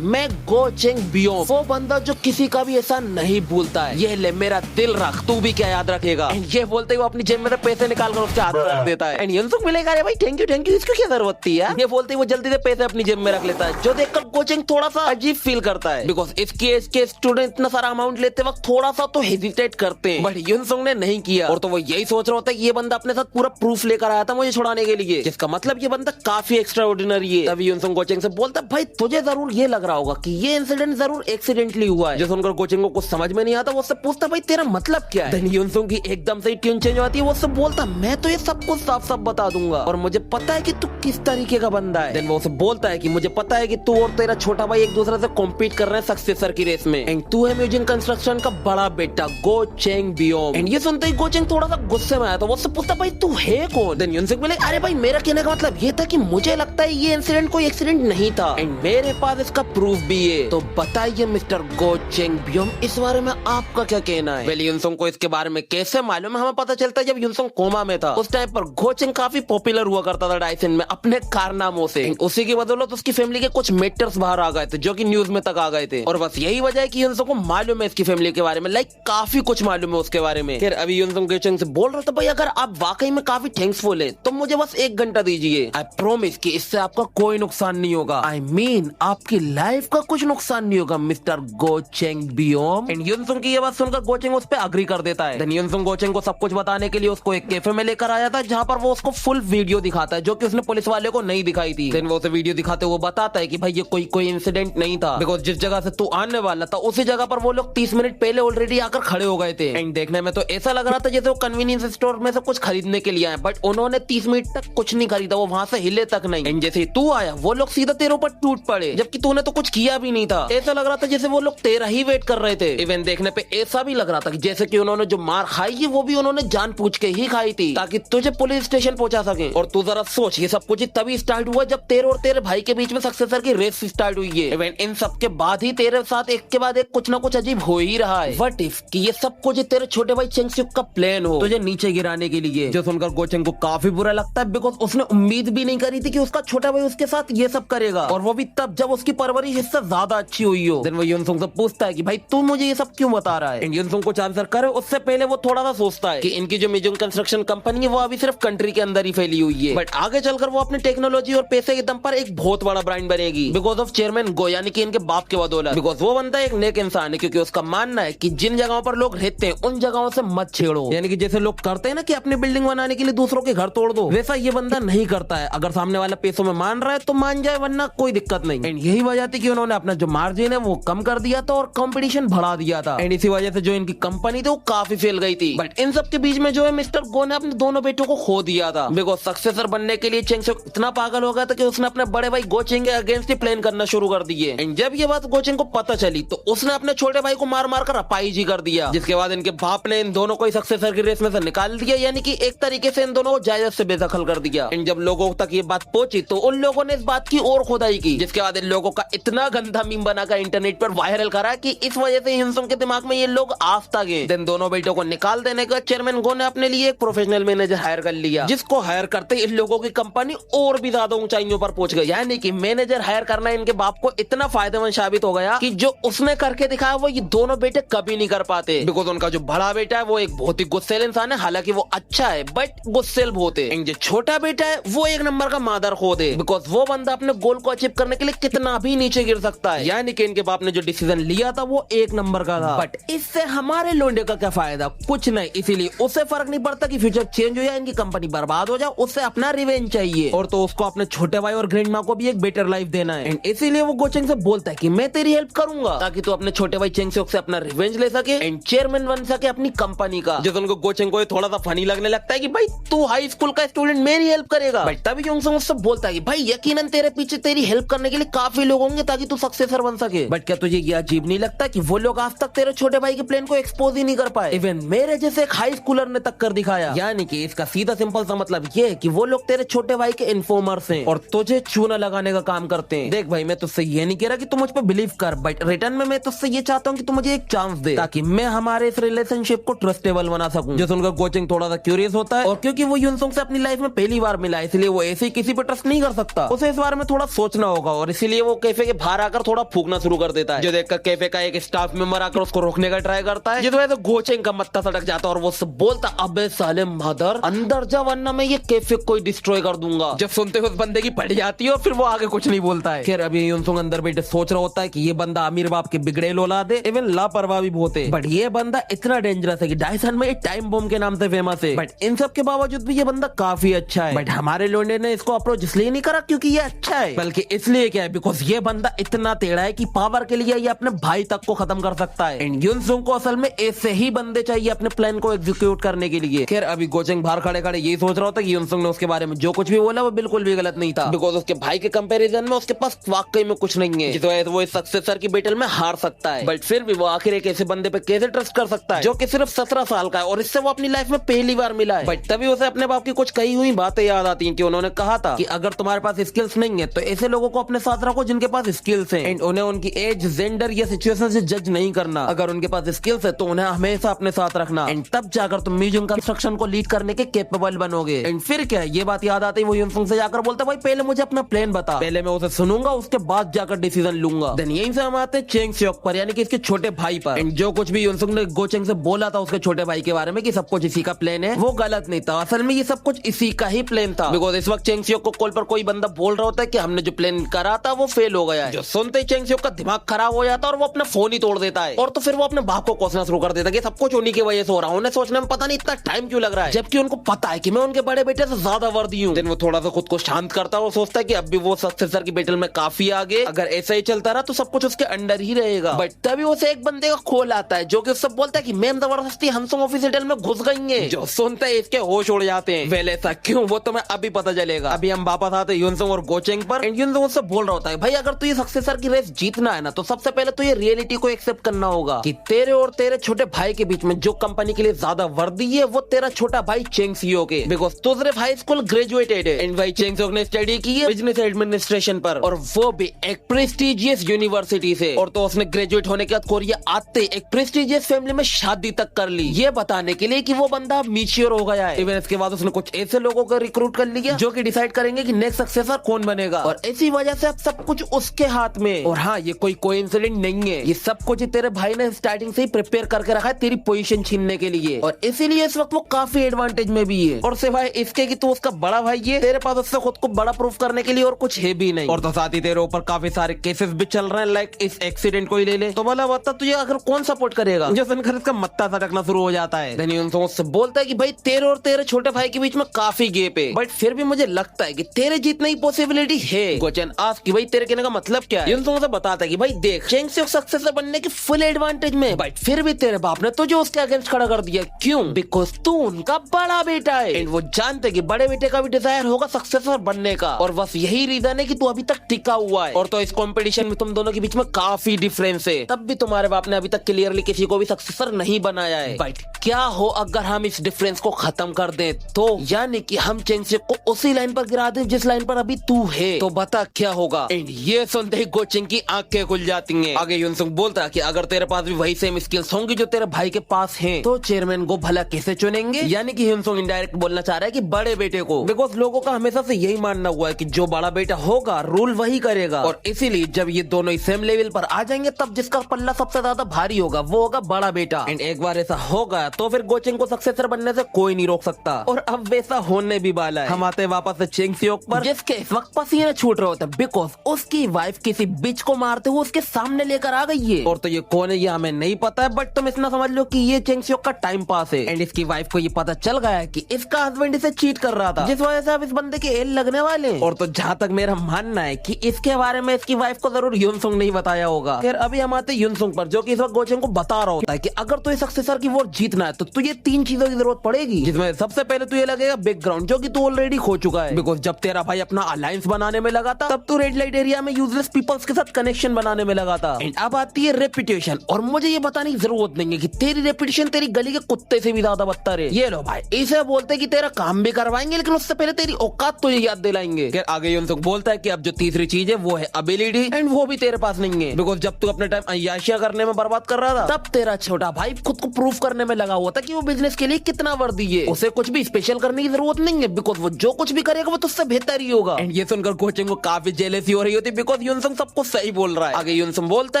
मैं गोचेंग बियोम, वो बंदा जो किसी का भी ऐसा नहीं भूलता है, ये ले मेरा दिल रख, तू भी क्या याद रखेगा। एंड ये बोलते ही वो अपनी जेब में से पैसे निकाल कर उसके हाथ में रख देता है। एंड युनसुंग मिलेगा अरे भाई थैंक यू इसको क्या जरूरत थी यार? ये बोलते ही वो जल्दी से पैसे अपनी जेब में रख लेता है, जो देखकर गोचेंग थोड़ा सा अजीब फील करता है, बिकॉज इसकी एज के स्टूडेंट इतना सारा अमाउंट लेते वक्त थोड़ा सा तो हेजिटेट करते हैं, बट युनसुंग ने नहीं किया। और तो वो यही सोच रहा होता है कि ये बंदा अपने साथ पूरा प्रूफ लेकर आया था मुझे छुड़ाने के लिए, जिसका मतलब ये बंदा काफी एक्स्ट्रा ऑर्डिनरी है। तभी युनसुंग गोचेंग से बोलता है भाई तुझे जरूर ये लग रहा होगा कि ये इंसिडेंट जरूर एक्सीडेंटली हुआ है। जो सुनकर गोचेंग को कुछ समझ में नहीं आता वो उससे पूछता भाई तेरा मतलब क्या है? देन युनसुंग की एकदम से ट्यून चेंज होती है, वो उससे बोलता मैं तो ये सब कुछ साफ साफ बता दूंगा और मुझे पता है कि तू किस तरीके का बंदा है। देन वो उसे बोलता है कि मुझे पता है कि तू और तेरा छोटा भाई एक दूसरे से कॉम्पीट कर रहे हैं सक्सेसर की रेस में एंड तू है म्यूजिक कंस्ट्रक्शन का बड़ा बेटा गोचेंग बियोम। एंड ये सुनते ही गोचेंग थोड़ा सा गुस्से में आया तो वो उससे पूछता भाई तू है कौन? देन युनसुंग बोले अरे भाई मेरा कहने का मतलब ये था कि मुझे लगता है ये इंसिडेंट कोई एक्सीडेंट नहीं था एंड मेरे पास इसका प्रूफ भी है, तो बताइए मिस्टर गोचेंग बियोम इस बारे में आपका क्या कहना है? वेल युनसुंग को इसके बारे में कैसे मालूम है? हमें पता चलता है जब युनसुंग कोमा में था उस टाइम पर गोचेंग काफी पॉपुलर हुआ करता था डाइसन में अपने कारनामों से। उसी की बदौलत उसकी फैमिली के कुछ मैटर्स बाहर आ गए थे जो कि न्यूज में तक आ गए थे और बस यही वजह है कि युनसुंग को मालूम है इसकी फैमिली के बारे में, लाइक काफी कुछ मालूम है उसके बारे में। फिर अभी अभी यूनसुंग गोचेंग से बोल रहा था भाई अगर आप वाकई में काफी थैंक्सफुल है तो मुझे बस 1 घंटा दीजिए, आई प्रॉमिस कि इससे आपका कोई नुकसान नहीं होगा, आई मीन आपकी लाइफ का कुछ नुकसान नहीं होगा मिस्टर गोचेंग बियोम। एंड यूनसुंग की ये बात सुनकर गोचेंग उस पर अग्री कर देता है। देन यूनसुंग गोचेंग को सब कुछ बताने के लिए उसको एक कैफे में लेकर आया था जहाँ पर वो उसको फुल वीडियो दिखाता है जो कि उसने पुलिस वाले को नहीं दिखाई थी। देन वो उसे वीडियो दिखाते हुए बताता है कि भाई ये कोई इंसिडेंट नहीं था, बिकॉज जिस जगह से तू आने वाला था उसी जगह पर वो लोग 30 मिनट पहले ऑलरेडी आकर खड़े हो गए थे। एंड देखने में तो ऐसा लग रहा था जैसे वो कन्वीनियंस स्टोर में से कुछ खरीदने के लिए आए, बट उन्होंने 30 मिनट तक कुछ नहीं खरीदा, वो वहां से हिले तक नहीं। एंड जैसे तू आया वो लोग सीधा तेरे ऊपर टूट पड़े जबकि तूने तो कुछ किया भी नहीं था। ऐसा लग रहा था जैसे वो लोग तेरा ही वेट कर रहे थे। इवन देखने पे ऐसा भी लग रहा था कि जैसे कि उन्होंने जो मार खाई है वो भी उन्होंने जान पूछ के ही खाई थी ताकि तुझे पुलिस स्टेशन पहुंचा सके। और तू जरा सोच ये सब कुछ तभी स्टार्ट हुआ जब तेरे और तेरे भाई के बीच में सक्सेसर की रेस स्टार्ट हुई है। इवन इन सब के बाद ही तेरे साथ एक के बाद एक कुछ ना कुछ अजीब हो ही रहा है। व्हाट इफ कि ये सब कुछ तेरे छोटे भाई चेंगसिक का प्लान हो तुझे नीचे गिराने के लिए। जो सुनकर गोचेंग को काफी बुरा लगता है बिकॉज उसने उम्मीद भी नहीं करी थी कि उसका छोटा भाई उसके साथ ये सब करेगा, और वो भी तब जब उसकी परवरिश इससे ज्यादा अच्छी हुई हो। देन वो यूनसुंग से पूछता है कि भाई तू मुझे ये सब क्यों बता रहा है। यूनसुंग को आंसर करे उससे पहले वो थोड़ा सा सोचता है कि इनकी जो मिजुंग कंस्ट्रक्शन कंपनी है वो अभी सिर्फ कंट्री के अंदर ही फैली हुई है, बट आगे चलकर वो अपने टेक्नोलॉजी और पैसे के दम पर एक बहुत बड़ा ब्रांड बनेगी बिकॉज ऑफ चेयरमैन गो यानी कि इनके बाप के बदौलत। बिकॉज वो बंदा एक नेक इंसान है क्योंकि उसका मानना है कि जिन जगहों पर लोग रहते हैं उन जगहों से मत छेड़ो, यानी कि जैसे लोग करते हैं ना कि अपनी बिल्डिंग बनाने के लिए दूसरों के घर तोड़ दो, वैसा ये बंदा नहीं करता है। अगर सामने वाला पैसों में मान रहा है तो मान जाए वरना कोई दिक्कत नहीं। एंड यही वजह थी कि उन्होंने अपना जो मार्जिन है वो कम कर दिया था और कंपटीशन बढ़ा दिया था। एंड इसी वजह से जो इनकी कंपनी थी वो काफी फैल गई थी। बट इन सब के बीच में जो है मिस्टर गो ने अपने दोनों बेटों को खो दिया था बिकॉज सक्सेसर बनने के लिए चेंगसिक इतना पागल हो गया था कि उसने अपने बड़े भाई गोचेंग के अगेंस्ट ही प्लान करना शुरू कर दिए। एंड जब ये बात गोचेंग को पता चली तो उसने अपने छोटे भाई को मार मार कर अपाहिज कर दिया, जिसके बाद इनके बाप ने इन दोनों को सक्सेसर की रेस में से निकाल दिया, यानी कि एक तरीके से इन दोनों को जायदाद से बेदखल कर दिया। एंड जब लोगों तक ये बात पहुंची तो उन लोगों ने इस बात की और खुदाई की, जिसके बाद इन लोगों का इतना गंदा मीम बनाकर इंटरनेट पर वायरल करा कि इस वजह से यूनसुंग के दिमाग में ये लोग आफ्ता गए। देन दोनों बेटों को निकाल देने का चेयरमैन गो ने अपने लिए एक प्रोफेशनल मैनेजर हायर कर लिया, जिसको हायर करते इन लोगों की कंपनी और भी ज्यादा ऊंचाइयों पर पहुंच गई। यानी कि मैनेजर हायर करना इनके बाप को इतना फायदेमंद साबित हो गया कि जो उसने करके दिखाया वो ये दोनों बेटे कभी नहीं कर पाते। बिकॉज उनका जो बड़ा बेटा है वो एक बहुत ही गुस्सेल इंसान है, हालांकि वो अच्छा है बट गुस्सेल बहुत है। जो छोटा बेटा है वो एक नंबर का मादर खोद है बिकॉज वो बंदा अपने गोल को अचीव करने के लिए कितना भी नीचे गिर सकता है। यानी कि इनके बाप ने जो डिसीजन लिया था वो एक नंबर का था, बट इससे हमारे लोंडे का क्या फायदा, कुछ नहीं। इसीलिए उसे फर्क नहीं पड़ता कि फ्यूचर चेंज हो जाए, इनकी कंपनी बर्बाद हो जाए, उससे अपना रिवेंज चाहिए और तो उसको अपने छोटे भाई और ग्रैंड माँ को भी एक बेटर लाइफ देना है। एंड इसीलिए वो गोचेंग से बोलता है कि मैं तेरी हेल्प करूंगा ताकि तू अपने छोटे भाई चेंगसिक से अपना रिवेंज ले सके एंड चेयरमैन बन सके अपनी कंपनी का। जब उनको गोचेंग को थोड़ा सा फनी लगने लगता है कि भाई तू हाई स्कूल का स्टूडेंट मेरी हेल्प करेगा, बट तभी यूनसुंग उससे बोलता है कि भाई यकीनन तेरे पीछे तेरी हेल्प करने के लिए काफी लोग होंगे ताकि तू सक्सेसर बन सके, बट क्या तुझे ये अजीब नहीं लगता कि वो लोग आज तक तेरे छोटे भाई के प्लान को एक्सपोज ही नहीं कर पाए, इवन मेरे जैसे एक हाई स्कूलर ने तक कर दिखाया। यानी कि इसका सीधा सिंपल सा मतलब ये है कि वो लोग तेरे छोटे भाई के इन्फॉर्मर्स हैं और तुझे चूना लगाने का काम करते हैं। देख भाई मैं तुझसे ये नहीं कह रहा कि तू मुझ पर बिलीव कर, बट रिटर्न में मैं तुझसे ये चाहता हूँ कि तू मुझे एक चांस दे ताकि मैं हमारे इस रिलेशनशिप को ट्रस्टेबल बना सकूं। जो सुनकर गोचेंग थोड़ा सा क्यूरियस होता है और क्योंकि वो यूनसुंग से अपनी लाइफ में पहली बार मिला है इसलिए वो ऐसे ही किसी पे ट्रस्ट नहीं कर सकता, उसे इस बारे में थोड़ा सोचना होगा और इसीलिए वो कैफे के बाहर आकर थोड़ा फूकना शुरू कर देता है। जो देखकर कैफे का एक स्टाफ मेंबर आकर उसको रोकने का ट्राई करता है, जिस वजह से गोचेंग का मत्था सटक जाता है और वो सब बोलता अबे साले मदर अंदर जा वरना मैं ये कैफे को डिस्ट्रॉय कर दूंगा। जब सुनते हुए उस बंदे की पड़ जाती है और फिर वो आगे कुछ नहीं बोलता है। खैर अभी यूनसुंग अंदर बैठे सोच रहा होता है कि ये बंदा अमीर बाप के बिगड़े औलाद है, इवन लापरवाह भी बहुत है, बट ये बंदा इतना डेंजरस है कि डायसन में टाइम बम के नाम से फेमस है, बट इन सब के बावजूद भी ये बंदा काफी अच्छा है। बट हमारे लोंडे ने इसको अप्रोच इसलिए नहीं करा क्योंकि ये अच्छा है, बल्कि इसलिए क्या है बिकॉज ये बंदा इतना टेढ़ा है कि पावर के लिए ये अपने भाई तक को खत्म कर सकता है। एंड यूनसुंग को असल में ऐसे ही बंदे चाहिए अपने प्लान को एग्जीक्यूट करने के लिए। खैर अभी गोचेंग बाहर खड़े खड़े यही सोच रहा होता है कि यूनसुंग ने उसके बारे में जो कुछ भी बोला वो बिल्कुल भी गलत नहीं था बिकॉज उसके भाई के कंपैरिजन में उसके पास वाकई में कुछ नहीं है, जिस वजह से वो इस सक्सेसर की बैटल में हार सकता है। बट फिर भी वो आखिर एक ऐसे बंदे पे कैसे ट्रस्ट कर सकता है जो कि सिर्फ 17 साल का है और इससे वो अपनी लाइफ में पहली बार मिला है। बट तभी उसे अपने बाप की कुछ कही हुई बातें याद आती हैं कि उन्होंने कहा था कि अगर तुम्हारे पास स्किल्स नहीं है तो ऐसे लोगों को अपने साथ रखो जिनके पास स्किल्स हैं एंड उन्हें उनकी एज, जेंडर या सिचुएशन से जज नहीं करना। अगर उनके पास स्किल्स है तो उन्हें हमेशा अपने साथ रखना एंड तब जाकर तुम म्यूजियम कंस्ट्रक्शन को लीड करने के कैपेबल बनोगे। एंड फिर क्या ये बात याद आती है वो यूनसुंग से जाकर बोलता भाई पहले मुझे अपना प्लान बता, पहले मैं उसे सुनूंगा उसके बाद जाकर डिसीजन लूंगा। देन यहीं से हम आते हैं चेंगसिक पर यानी कि इसके छोटे भाई पर। एंड जो कुछ भी यूनसुंग ने गोचेंग से बोला था उसके छोटे छोटे भाई के बारे में कि सब कुछ इसी का प्लान है, वो गलत नहीं था। असल में ये सब कुछ इसी का ही प्लान था। बिकॉज इस वक्त चेंग सियोक को कॉल पर कोई बंदा बोल रहा होता है कि हमने जो प्लान करा था वो फेल हो गया है। जो सुनते ही चेंग सियोक का दिमाग खराब हो जाता है और वो अपना फोन ही तोड़ देता है। और तो फिर वो अपने बाप को कोसना शुरू कर देता है कि सब कुछ उन्हीं की वजह से हो रहा है। उन्हें सोचने में पता नहीं इतना टाइम क्यों लग रहा है, जबकि उनको पता है कि मैं उनके बड़े बेटे से ज्यादा वर्दी हूँ। वो थोड़ा सा खुद को शांत करता है। वो सोचता है कि अब भी वो सक्सेसर की बैटल में काफी आगे, अगर ऐसा ही चलता रहा तो सब कुछ उसके अंडर ही रहेगा। बट तभी उसे एक बंदे का खोल आता है जो कि उससे बोलता है कि मैम जबरदस्ती हंसोंग ऑफिशियल में घुस गई है। जो सुनते ही इसके होश उड़ जाते हैं। वेल ऐसा क्यों, वो तुम्हें अभी पता चलेगा। अभी हम वापस आते हैं युनसोंग और गोचेंग पर। एंड युनसोंग उससे बोल रहा होता है भाई अगर तू ये सक्सेसर की रेस जीतना है ना तो सबसे पहले तो ये रियलिटी को एक्सेप्ट करना होगा कि तेरे और तेरे छोटे भाई के बीच में जो कंपनी के लिए ज्यादा वर्दी है वो तेरा छोटा भाई चेंग सियोक है। बिकॉज तू सिर्फ हाई स्कूल ग्रेजुएटेड है एंड भाई चेंग सियोक ने स्टडी की है बिजनेस एडमिनिस्ट्रेशन पर, और वो भी एक प्रेस्टिजियस यूनिवर्सिटी से। और तो उसने ग्रेजुएट होने के बाद कोरिया आते एक प्रेस्टिजियस फैमिली में शादी तक कर ली, ये बताने के लिए कि वो बंदा मैच्योर हो गया है। इवन इसके बाद उसने कुछ ऐसे लोगों को रिक्रूट कर लिया जो कि डिसाइड करेंगे कि नेक्स्ट सक्सेसर कौन बनेगा, और इसी वजह से अब सब कुछ उसके हाथ में। और हाँ, ये कोई कोइंसिडेंट नहीं है, ये सब कुछ तेरे भाई ने स्टार्टिंग से ही प्रिपेयर करके रखा है तेरी पोजीशन छीनने के लिए, और इसीलिए इस वक्त वो काफी एडवांटेज में भी है। और सिवाय इसके कि तू उसका बड़ा भाई है, तेरे पास उससे खुद को बड़ा प्रूफ करने के लिए और कुछ है भी नहीं। और तो साथ ही तेरे ऊपर काफी सारे केसेस भी चल रहे हैं, लाइक इस एक्सीडेंट को ही ले ले तो बोला बता तुझे आखिर कौन सपोर्ट करेगा। जो सुनकर इसका मत्ता सटकना शुरू हो जाता है। उससे बोलता है कि भाई तेरे और तेरे छोटे भाई के बीच में काफी गैप है, बट फिर भी मुझे लगता है कि तेरे जीतने की पॉसिबिलिटी है। गोचन आस्क कि भाई तेरे कहने का मतलब क्या है। युनसोंग से बताता है कि भाई देख चेंग सियोक सक्सेसर बनने की फुल एडवांटेज में, बट फिर भी तेरे बाप ने तुझे उसके अगेंस्ट खड़ा कर दिया। क्यों? बिकॉज तू उनका बड़ा बेटा है एंड वो जानते कि बड़े बेटे का भी डिजायर होगा सक्सेसर बनने का, और बस यही रीजन है कि तू अभी तक टिका हुआ है। और तो इस कंपटीशन में तुम दोनों के बीच में काफी डिफरेंस है, तब भी तुम्हारे बाप ने अभी तक क्लियरली किसी को भी सक्सेसर नहीं बनाया है। बट क्या हो अगर हम इस डिफरेंस को खत्म कर दें तो, यानी कि हम चेंग सियोक को उसी लाइन पर गिरा दें जिस लाइन पर अभी तू है, तो बता क्या होगा। एंड ये सुनते ही गोचेंग की आंखें खुल जाती हैं। आगे युनसोंग बोलता है कि अगर तेरे पास भी वही सेम स्किल्स होंगी जो तेरे भाई के पास हैं, तो चेयरमैन को भला कैसे चुनेंगे। यानी कि युनसोंग इनडायरेक्ट बोलना चाह रहा है कि बड़े बेटे को, बिकॉज लोगों का हमेशा से यही मानना हुआ है कि जो बड़ा बेटा होगा रूल वही करेगा, और इसीलिए जब ये दोनों ही सेम लेवल पर आ जाएंगे तब जिसका पल्ला सबसे ज्यादा भारी होगा वो होगा बड़ा बेटा। एंड एक बार ऐसा होगा तो फिर गोचेंग को सक्सेसर बनने से कोई नहीं रोक सकता, और अब वैसा होने भी वाला है। हम आते वापस से चेंग सियोक पर, जिसके इस वक्त पसीने छूट रहे होते हैं बिकॉज उसकी वाइफ किसी बिच को मारते हुए उसके सामने लेकर आ गई है। और तो ये कौन है ये हमें नहीं पता है, बट तुम इतना समझ लो कि ये चेंग सियोक का टाइम पास है। एंड इसकी वाइफ को ये पता चल गया है कि इसका हस्बैंड इसे चीट कर रहा था, जिस वजह से अब इस बंदे के एल लगने वाले हैं। और तो जहाँ तक मेरा मानना है कि इसके बारे में इसकी वाइफ को जरूर युनसोंग नहीं बताया होगा। फिर अभी हम आते युनसोंग पर, जो कि इस वक्त गोचेंग को बता रहा होता है कि अगर तो सक्सेसर की वोट जीतना है तो तुझे 3 चीजों की जरूरत पड़ेगी, जिसमें सबसे पहले तुझे लगेगा बैकग्राउंड, जो कि तू ऑलरेडी खो चुका है। बिकॉज जब तेरा भाई अपना अलायंस बनाने में लगा था तब तू रेड लाइट एरिया में यूजलेस पीपल्स के साथ कनेक्शन बनाने में लगा था। एंड अब आती है रेपुटेशन, और मुझे ये बताने की जरूरत नहीं है कि तेरी रेपुटेशन तेरी गली के कुत्ते से भी ज्यादा बदतर है। ये लो भाई, इसे बोलते कि तेरा काम भी करवाएंगे लेकिन उससे पहले तेरी औकात तुझे याद दिलाएंगे। फिर आगे युनसोंग बोलता है कि अब जो तीसरी चीज है वो है एबिलिटी, एंड वो भी तेरे पास नहीं है। बिकॉज जब तू अपने टाइम अय्याशियां करने में बर्बाद कर रहा था तब तेरा छोटा भाई खुद को प्रूव करने में लगा हुआ था कि वो बिजनेस के लिए कितना वर्दी है। उसे कुछ भी स्पेशल करने की जरूरत नहीं है, बिकॉज वो जो कुछ भी करेगा वो तुझसे बेहतर ही होगा। एंड ये सुनकर गोचेंग को काफी जेलसी हो रही होती है, बिकॉज युनसोंग सब कुछ सही बोल रहा है। आगे युनसोंग बोलता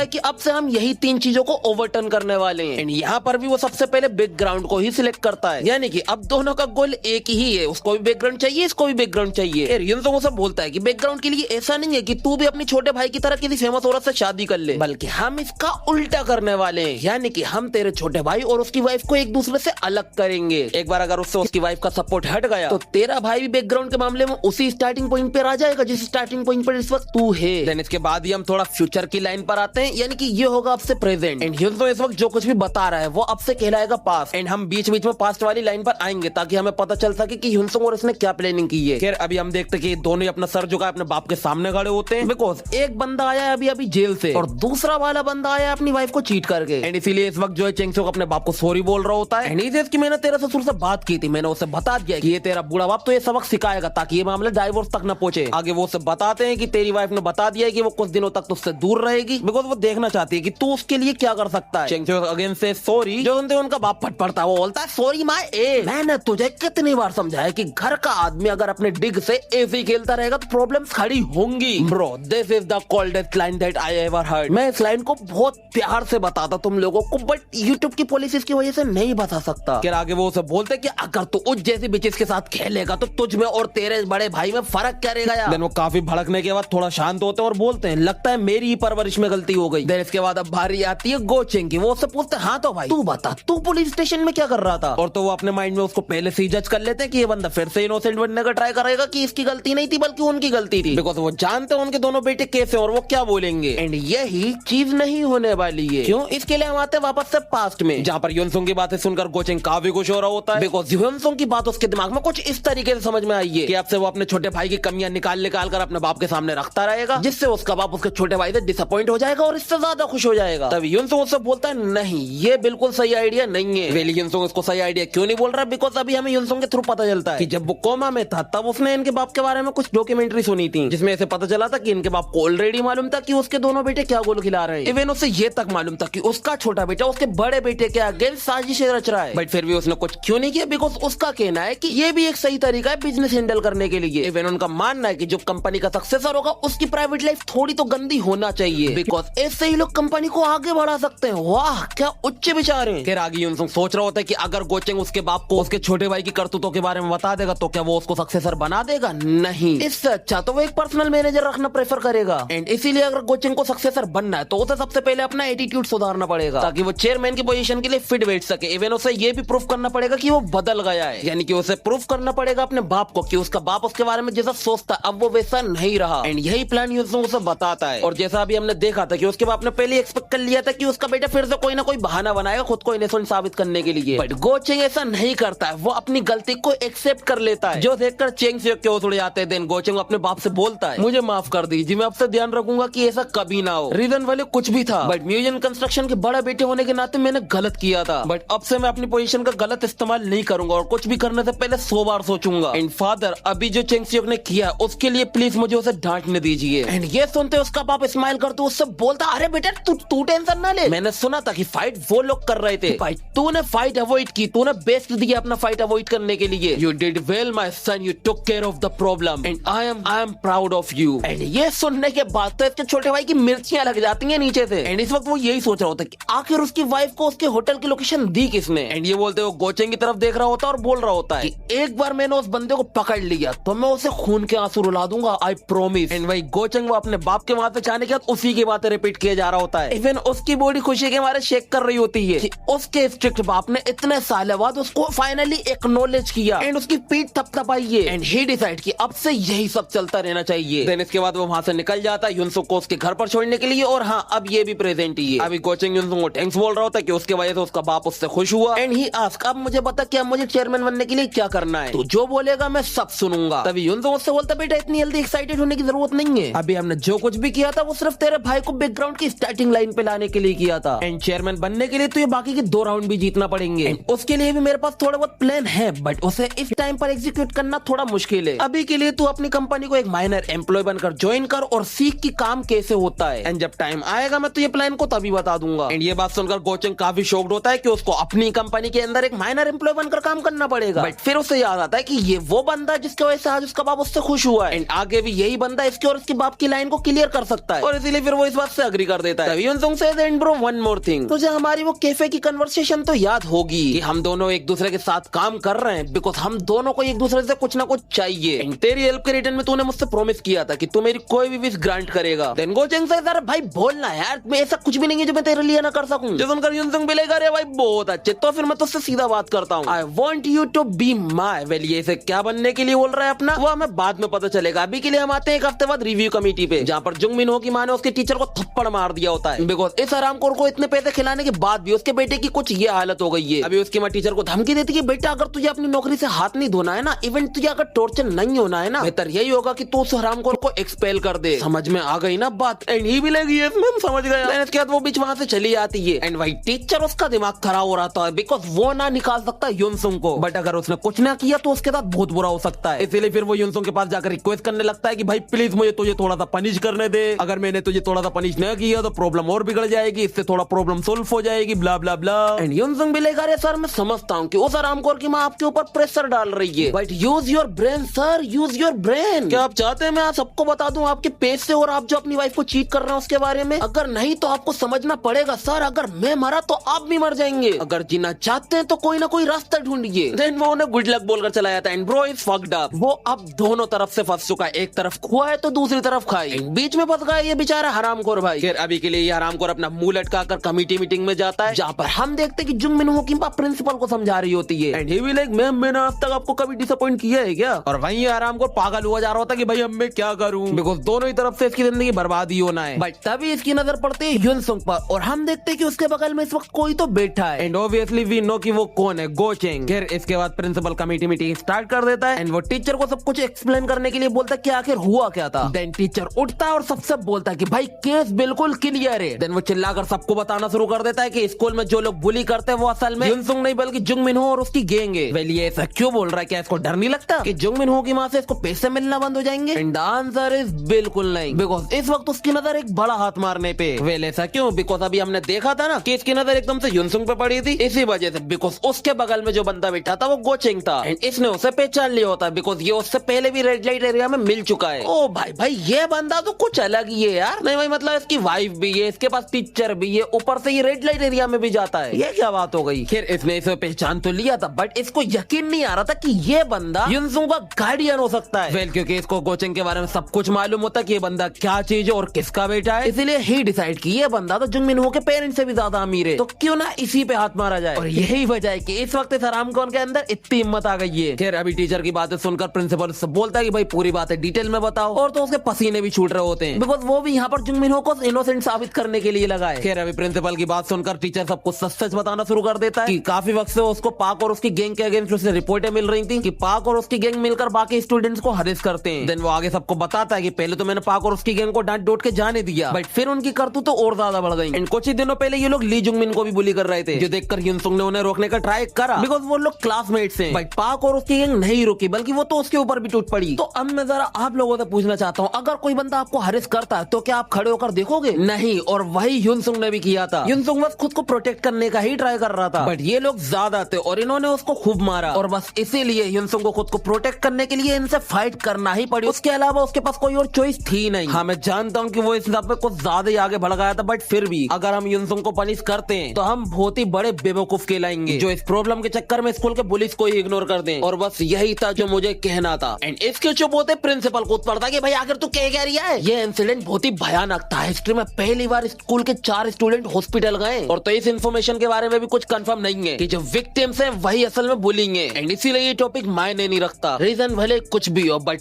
है कि अब से हम यही 3 चीजों को ओवरटर्न करने वाले हैं। एंड यहाँ पर भी वो सबसे पहले बैकग्राउंड को ही सिलेक्ट करता है, यानी कि अब दोनों का गोल एक ही है, उसको भी बैकग्राउंड चाहिए, इसको भी बैकग्राउंड चाहिए। युनसोंग उसे बोलता है कि बैकग्राउंड के लिए ऐसा नहीं है कि तू भी अपनी छोटे भाई की तरह किसी फेमस औरत से शादी कर ले, बल्कि हम इसका उल्टा करने वाले हैं, यानी कि हम तेरे छोटे भाई और उसकी वाइफ को एक दूसरे से अलग करेंगे। एक बार अगर उससे उसकी वाइफ का सपोर्ट हट गया तो तेरा भाई भी बैकग्राउंड के मामले में उसी स्टार्टिंग पॉइंट पर आ जाएगा जिस स्टार्टिंग पॉइंट पर इस वक्त तू है। देन इसके बाद ही हम थोड़ा फ्यूचर की लाइन पर आते हैं, यानी कि ये होगा अब से प्रेजेंट। एंड युनसोंग इस वक्त जो कुछ भी बता रहा है वो अब से कहलाएगा पास्ट, एंड हम बीच बीच में पास्ट वाली लाइन पर आएंगे ताकि हमें पता चल सके कि युनसोंग और इसने क्या प्लानिंग की है। खैर अभी हम देखते कि दोनों ही अपना सर झुकाए अपने बाप के सामने खड़े होते हैं, बिकॉज एक बंदा आया है अभी अभी जेल से और दूसरा वाला बंदा आया अपनी वाइफ को चीट करके। एंड इसीलिए इस वक्त जो है चेंग सियोक अपने बाप को सॉरी बोल रहा होता है। एंड इसकी मैंने तेरे ससुर से बात की थी, मैंने उसे बता दिया कि ये तेरा बूढ़ा बाप तो ये सबक सिखाएगा ताकि ये मामला डाइवोर्स तक न पहुंचे। आगे वो उसे बताते हैं कि तेरी वाइफ ने बता दिया है कि वो कुछ दिनों तक तुझसे दूर रहेगी, बिकॉज वो देखना चाहती है कि तू उसके लिए क्या कर सकता है। चेंग सियोक अगेन से सॉरी, जो सुनते उनका बाप फट पड़ता है, वो बोलता है सॉरी माय ए, मैंने तुझे कितनी बार समझाया कि घर का आदमी अगर अपने डिग से ऐसे ही खेलता रहेगा तो प्रॉब्लम्स खड़ी होंगी। Bro this is the coldest line that I ever heard. मैं इस लाइन को बहुत प्यार से बताता तुम लोगों को, बट यूट्यूब की पॉलिसीज की वजह से नहीं बता सकता। फिर आगे वो उसे बोलते कि अगर तू उस जैसी बिचेस के साथ खेलेगा तो तुझ में और तेरे बड़े भाई में फर्क क्या रहेगा यार। वो काफी भड़कने के बाद थोड़ा शांत होते हैं और बोलते हैं लगता है मेरी ही परवरिश में गलती हो गई। इसके बाद अब बारी आती है गोचेंग की। वो उससे पूछते हाँ तो भाई तू बता तू पुलिस स्टेशन में क्या कर रहा था। और तो वो अपने माइंड में उसको पहले से ही जज कर लेते हैं कि ये बंदा फिर से इनोसेंट बनने का ट्राई करेगा कि इसकी गलती नहीं थी बल्कि उनकी गलती थी, बिकॉज वो जानते हैं उनके दोनों बेटे कैसे और वो क्या बोलेंगे। एंड यही चीज नहीं होने वाली है। क्यों? इसके लिए हम आते हैं वापस से पास्ट में, जहाँ पर युनसुंग की बातें सुनकर गोचेंग काफी खुश हो रहा होता है, बिकॉज युनसुंग की बात उसके दिमाग में कुछ इस तरीके से समझ में आई है कि अब से वो अपने छोटे भाई की कमियां निकाल कर अपने बाप के सामने रखता रहेगा, जिससे उसका बाप उसके छोटे भाई से डिसअपॉइंट हो जाएगा और इससे ज्यादा खुश हो जाएगा। तब युनसुंग उससे बोलता है नहीं ये बिल्कुल सही आइडिया नहीं है। वेली युनसुंग उसको सही आइडिया क्यों नहीं बोल रहा, बिकॉज अभी हमें युनसुंग के थ्रू पता चलता है कि जब वो कोमा में था तब उसने इनके बाप के बारे में कुछ डॉक्यूमेंट्री सुनी थी, जिसमें ऐसे पता चला था कि इनके बाप को ऑलरेडी मालूम था कि उसके दोनों बेटे क्या गोल खिला रहे हैं। इवन उसे ये तक मालूम था कि उसका छोटा बेटा उसके बड़े बेटे के अगेंस्ट साजिशें रच रहा है, बट फिर भी उसने कुछ क्यों नहीं किया, बिकॉज उसका कहना है कि ये भी एक सही तरीका है बिजनेस हैंडल करने के लिए। इवन उनका मानना है कि जो कंपनी का सक्सेसर होगा उसकी प्राइवेट लाइफ थोड़ी तो गंदी होना चाहिए, बिकॉज ऐसे ही लोग कंपनी को आगे बढ़ा सकते हैं। वाह क्या उच्च विचार हैं। फिर आगे युनसुंग सोच रहा होता है कि अगर गोचेंग उसके बाप को उसके छोटे भाई की करतूतों के बारे में बता देगा तो क्या वो उसको सक्सेसर बना देगा? नहीं, इससे अच्छा तो वो एक पर्सनल मैनेजर रखना प्रेफर करेगा। एंड इसीलिए अगर गोचेंग को सक्सेसर बनना है तो उसे सबसे पहले अपना एटीट्यूड सुधारना पड़ेगा ताकि वो चेयरमैन की पोजीशन के लिए फिट बैठ सके। इवन उसे ये भी प्रूफ करना पड़ेगा कि वो बदल गया है, यानी कि उसे प्रूफ करना पड़ेगा अपने बाप को कि उसका बाप उसके बारे में जैसा सोचता अब वो वैसा नहीं रहा। एंड यही प्लान युनसुंग उसे बताता है। और जैसा अभी हमने देखा था कि उसके बाप ने पहले एक्सपेक्ट कर लिया था कि उसका बेटा फिर से कोई ना कोई बहाना बनाएगा खुद को इनोसेंट साबित करने के लिए, बट गोचेंग ऐसा नहीं करता है। वो अपनी गलती को एक्सेप्ट कर लेता है, जो देखकर चेंग से क्यों उड़ जाते हैं। देन गोचेंग अपने बाप से बोलता है मुझे माफ कर दीजिए, मैं आपसे ध्यान रखूंगा कि ऐसा कभी ना हो। रीजन वाले कुछ भी था, बट म्यूजियम कंस्ट्रक्शन के बड़ा बेटे होने के नाते मैंने गलत किया था, बट अब से मैं अपनी पोजीशन का गलत इस्तेमाल नहीं करूंगा और कुछ भी करने से पहले 100 बार सोचूंगा। एंड फादर अभी जो चेंग सियोक ने किया उसके लिए प्लीज मुझे उसे डांटने दीजिए। एंड ये सुनते उसका बाप स्माइल करते उससे बोलता अरे बेटा तू टेंशन ना ले, मैंने सुना था कि फाइट वो लोग कर रहे थे, भाई तूने फाइट अवॉइड की, तूने बेस्ट दिया अपना फाइट अवॉइड करने के लिए। You did well my son, you took care of the problem and I am proud of you. And ये सुनने के बाद तो इसके छोटे भाई की मिर्चियां लग जाती हैं नीचे से। एंड इस वक्त वो यही सोच रहा होता है कि आखिर उसकी वाइफ को उसके होटल की लोकेशन दी किसने। एंड ये बोलते वो गोचेंग की तरफ देख रहा होता है और बोल रहा होता है कि एक बार मैंने उस बंदे को पकड़ लिया तो मैं उसे खून के आंसू रुला दूंगा, आई प्रॉमिस। एंड वही गोचेंग वो अपने बाप के वहां पे जाने के बाद उसी की बातें रिपीट किया जा रहा होता है। इवन उसकी बॉडी खुशी के मारे शेक कर रही होती है कि उसके स्ट्रिक्ट बाप ने इतने साल बाद उसको फाइनली एक्नॉलेज किया एंड उसकी पीठ थपथपाई है। एंड ही डिसाइड कि अब से यही सब चलता रहना चाहिए। देन इसके बाद वो वहां से निकल जाता है युनसुंग को उसके घर पर छोड़ने के लिए। और हाँ अब ये भी प्रेजेंट ही है। अभी गोचेंग युनसुंग को थैंक्स बोल रहा होता है कि उसके वजह से उसका बाप उससे खुश हुआ। एंड ही आस्क अब मुझे बता क्या मुझे चेयरमैन बनने के लिए क्या करना है, तो जो बोलेगा मैं सब सुनूंगा। तभी युनसुंग उससे बोलता बेटा इतनी जल्दी एक्साइटेड होने की जरूरत नहीं है, अभी हमने जो कुछ भी किया था वो सिर्फ तेरे भाई को बैकग्राउंड की स्टार्टिंग लाइन पे लाने के लिए किया था। एंड चेयरमैन बनने के लिए तो ये बाकी के 2 राउंड भी जीतना पड़ेंगे। एंड उसके लिए भी मेरे पास थोड़ा बहुत प्लान है, बट उसे इस टाइम पर एग्जीक्यूट करना थोड़ा मुश्किल है। अभी के लिए तू अपनी कंपनी को एक माइनर एम्प्लॉय बनकर ज्वाइन कर और सीख कि काम कैसे होता है। एंड जब टाइम आएगा मैं तुझे प्लान को तभी बता दूंगा। एंड ये बात सुनकर गोचेंग काफी शॉक्ड होता है कि उसको अपनी कंपनी के अंदर एक माइनर एम्प्लॉय बनकर काम करना पड़ेगा। बट फिर उसे याद आता है कि ये वो बंदा जिसकी वजह से आज उसका बाप उससे खुश हुआ है। एंड आगे भी यही बंदा इसके और इसके बाप की लाइन को क्लियर कर सकता है, और इसीलिए फिर वो इस बात से अग्री कर देता है। Yunsung says and bro one more thing, तुझे हमारी वो कैफे की कन्वर्सेशन तो याद होगी कि हम दोनों एक दूसरे के साथ काम कर रहे हैं बिकॉज हम दोनों को एक दूसरे से कुछ ना कुछ चाहिए। एंड तेरी हेल्प के रिटर्न में तूने मुझसे प्रॉमिस किया था कि तू मेरी कोई भी विश ग्रांट करेगा। देन गोचेंग सेज अरे भाई बोलना यार, मैं ऐसा कुछ भी नहीं है जो मैं तेरे लिए ना कर सकूं। जो सुनकर युनसुंग बोलेगा अरे भाई बहुत अच्छे, तो फिर मैं तुझसे सीधा बात करता हूँ, I want you to be my. Well ये इसे क्या बनने के लिए बोल रहा है अपना वो हमें बाद में पता चलेगा। अभी के लिए हम आते हैं एक हफ्ते बाद रिव्यू कमेटी पे, जहाँ पर जुंग मिनहो की मां ने उसके टीचर को थप्पड़ मार दिया होता है बिकॉज इस हरामखोर को इतने पैसे खिलाने के बाद भी उसके बेटे की कुछ ये हालत हो गई है। अभी उसकी मां टीचर को धमकी देती है कि बेटा अगर तुझे अपनी नौकरी से हाथ नहीं धोना है ना, इवन तुझे अगर टॉर्चर नहीं होना है ना, बेहतर यही होगा कि तू उस हरामखोर को एक्सपेल कर दे। समझ में आ गई ना बात? एंड ही भी लगी है समझ गया। इसके बाद वो बीच वहां से चली आती है। एंड वही टीचर उसका दिमाग खराब हो रहा था बिकॉज वो ना निकाल सकता युनसुंग को, बट अगर उसने कुछ ना किया तो उसके साथ बहुत बुरा हो सकता है। इसीलिए फिर वो युनसुंग के पास जाकर रिक्वेस्ट करने लगता है कि भाई प्लीज मुझे तुझे थोड़ा सा पनिश करने दे, अगर मैंने तुझे थोड़ा सा पनिश नहीं किया तो प्रॉब्लम और बिगड़ जाएगी, इससे थोड़ा प्रॉब्लम सोल्व हो जाएगी, ब्ला ब्ला ब्ला। एंड युनसुंग भी लेगा अरे सर मैं समझता हूँ कि उस हरामखोर की माँ आपके ऊपर प्रेशर डाल रही है, but use your brain sir, use your brain. क्या आप चाहते हैं मैं आप सबको बता दूं आपके पेज से और आप जो अपनी वाइफ को चीट कर रहे हैं उसके बारे में? अगर नहीं तो आपको समझना पड़ेगा सर, अगर मैं मरा तो आप भी मर जाएंगे। जीतेंगे, अगर जीना चाहते हैं तो कोई ना कोई रास्ता ढूंढिए। देन वो उन्हें गुड लक बोलकर चला जाता है and bro is fucked up. वो अब दोनों तरफ से फंस चुका है, एक तरफ खुआ है तो दूसरी तरफ खाई, बीच में फंस गया ये बेचारा हरामखोर भाई। फिर अभी के लिए ये हरामखोर अपना मुंह लटकाकर कमेटी मीटिंग में जाता है, जहाँ पर हम देखते हैं कि जुंग मिनहो किंपा प्रिंसिपल को समझा रही होती है एंड ही भी लाइक मैम मैंने आज तक आपको कभी डिसअपॉइंट किया है क्या? और वहीं ये हरामखोर पागल हुआ जा रहा होता कि भाई अब मैं क्या करूं, बिकॉज दोनों ही तरफ से इसकी जिंदगी बर्बाद ही होना है। बट तभी इसकी नजर पड़ती है युनसुंग पर और हम देखते हैं कि उसके बगल में इस वक्त कोई तो बैठा है एंड ऑब्वियसली वी नो कि वो कौन है, गो चेंग। फिर इसके बाद प्रिंसिपल कमेटी मीटिंग स्टार्ट कर देता है एंड वो टीचर को सब कुछ एक्सप्लेन करने के लिए बोलता है कि आखिर हुआ क्या था। देन टीचर उठता है और सबसे बोलता है कि भाई केस बिल्कुल क्लियर है। देन वो चिल्लाकर सबको बताना शुरू कर देता है कि स्कूल में जो लोग बुली करते हैं वो असल में युनसुंग नहीं बल्कि जुंग मिनहो और उसकी गैंग है। वेल ये ऐसा क्यों बोल रहा है? क्या इसको डर नहीं लगता कि जुंग मिनहो की मां से इसको पैसे मिलना बंद हो जाएंगे? एंड द आंसर इज बिल्कुल नहीं, बिकॉज इस वक्त उसकी नजर एक बड़ा हाथ मारने पे। वेल ऐसा क्यों? बिकॉज अभी हमने देखा था ना कि इसकी नजर एकदम से युनसुंग पे पड़ी थी, इसी वजह से, बिकॉज उसके बगल में जो बंदा बैठा था वो गो चेंग था एंड इसने उसे पहचान लिया होता है बिकॉज ये उससे पहले भी रेड लाइट एरिया में मिल चुका है। ओ भाई भाई ये बंदा तो कुछ अलग ही है यार। नहीं भाई मतलब इसकी वाइफ भी है, इसके पास टीचर भी है, ऊपर से ये रेड लाइट एरिया में भी जाता है, ये क्या बात हो गई? खैर इसने इसे पहचान तो लिया था बट इसको यकीन नहीं आ रहा था कि ये बंदा युनसुंग का गार्डियन हो सकता है। वेल क्योंकि इसको कोचिंग के बारे में सब कुछ मालूम होता है कि ये बंदा क्या चीज है और किसका बेटा है, इसीलिए ही डिसाइड की ये बंदा तो जुंग मिनहो के पेरेंट्स से भी ज्यादा अमीर है, तो क्यों ना इसी पे हाथ मारा जाए। और यही वजह है कि इस वक्त इस हरामखोर के अंदर इतनी हिम्मत आ गई है। खैर अभी टीचर की बातें सुनकर प्रिंसिपल उससे बोलता है कि भाई पूरी बातें डिटेल में बताओ, और तो उसके पसीने भी छूट रहे होते हैं बिकॉज वो भी यहाँ पर जुंग मिनहो को इनोसेंट साबित करने के लिए लगा है। खैर अभी प्रिंसिपल की बात सुनकर टीचर सबको सच सच बताना शुरू कर देता है कि काफी वक्त से उसको पाक और उसकी गैंग के अगेंस्ट उससे रिपोर्टें मिल रही थी कि पाक और उसकी गैंग मिलकर बाकी स्टूडेंट्स को हरेस करते हैं। देन वो आगे सबको बताता है कि पहले तो मैंने पाक और उसकी गैंग को डांट डोट के जाने दिया बट फिर उनकी करतूत तो और ज्यादा बढ़ गई एंड कुछ ही दिनों पहले ये लोग ली जुंगमिन को भी बुली कर रहे थे, जो देखकर युनसुंग ने उन्हें रोकने का ट्राई करा बिकॉज वो लोग क्लासमेट्स हैं। बट पाक और उसकी गैंग नहीं रुकी बल्कि वो तो उसके ऊपर भी टूट पड़ी। तो अब मैं जरा आप लोगों से पूछना चाहता हूँ, अगर कोई बंदा आपको हरेस करता है तो क्या आप खड़े होकर देखोगे? नहीं। और वही युनसुंग ने भी किया था। युनसुंग बस खुद को प्रोटेक्ट करने का ही ट्राई कर रहा था बट ये लोग ज्यादा थे और इन्होंने उसको खूब मारा और बस इसीलिए युनसुंग को खुद को प्रोटेक्ट करने के लिए इनसे फाइट करना ही पड़ी। उसके अलावा उसके पास कोई और चॉइस थी नहीं। हाँ मैं जानता हूँ कि वो इस हिसाब में कुछ ज्यादा ही आगे बढ़ गया था बट फिर भी अगर हम युनसुंग को पनिश करते हैं तो हम बहुत ही बड़े बेवकूफ कहलाएंगे जो इस प्रॉब्लम के चक्कर में स्कूल के पुलिस को ही इग्नोर कर दें। और बस यही था जो मुझे कहना था। एंड इसके चुप होते प्रिंसिपल कूद पड़ता कि भाई आखिर तू कह रहा है? ये इंसिडेंट बहुत ही भयानक था। हिस्ट्री में पहली बार स्कूल के 4 स्टूडेंट हॉस्पिटल गए और तो इस इन्फॉर्मेशन के बारे में भी कुछ कंफर्म नहीं है कि जो विक्टिम्स हैं वही असल में बुलिंग है एंड इसीलिए ये टॉपिक मायने नहीं रखता। रीजन भले कुछ भी हो बट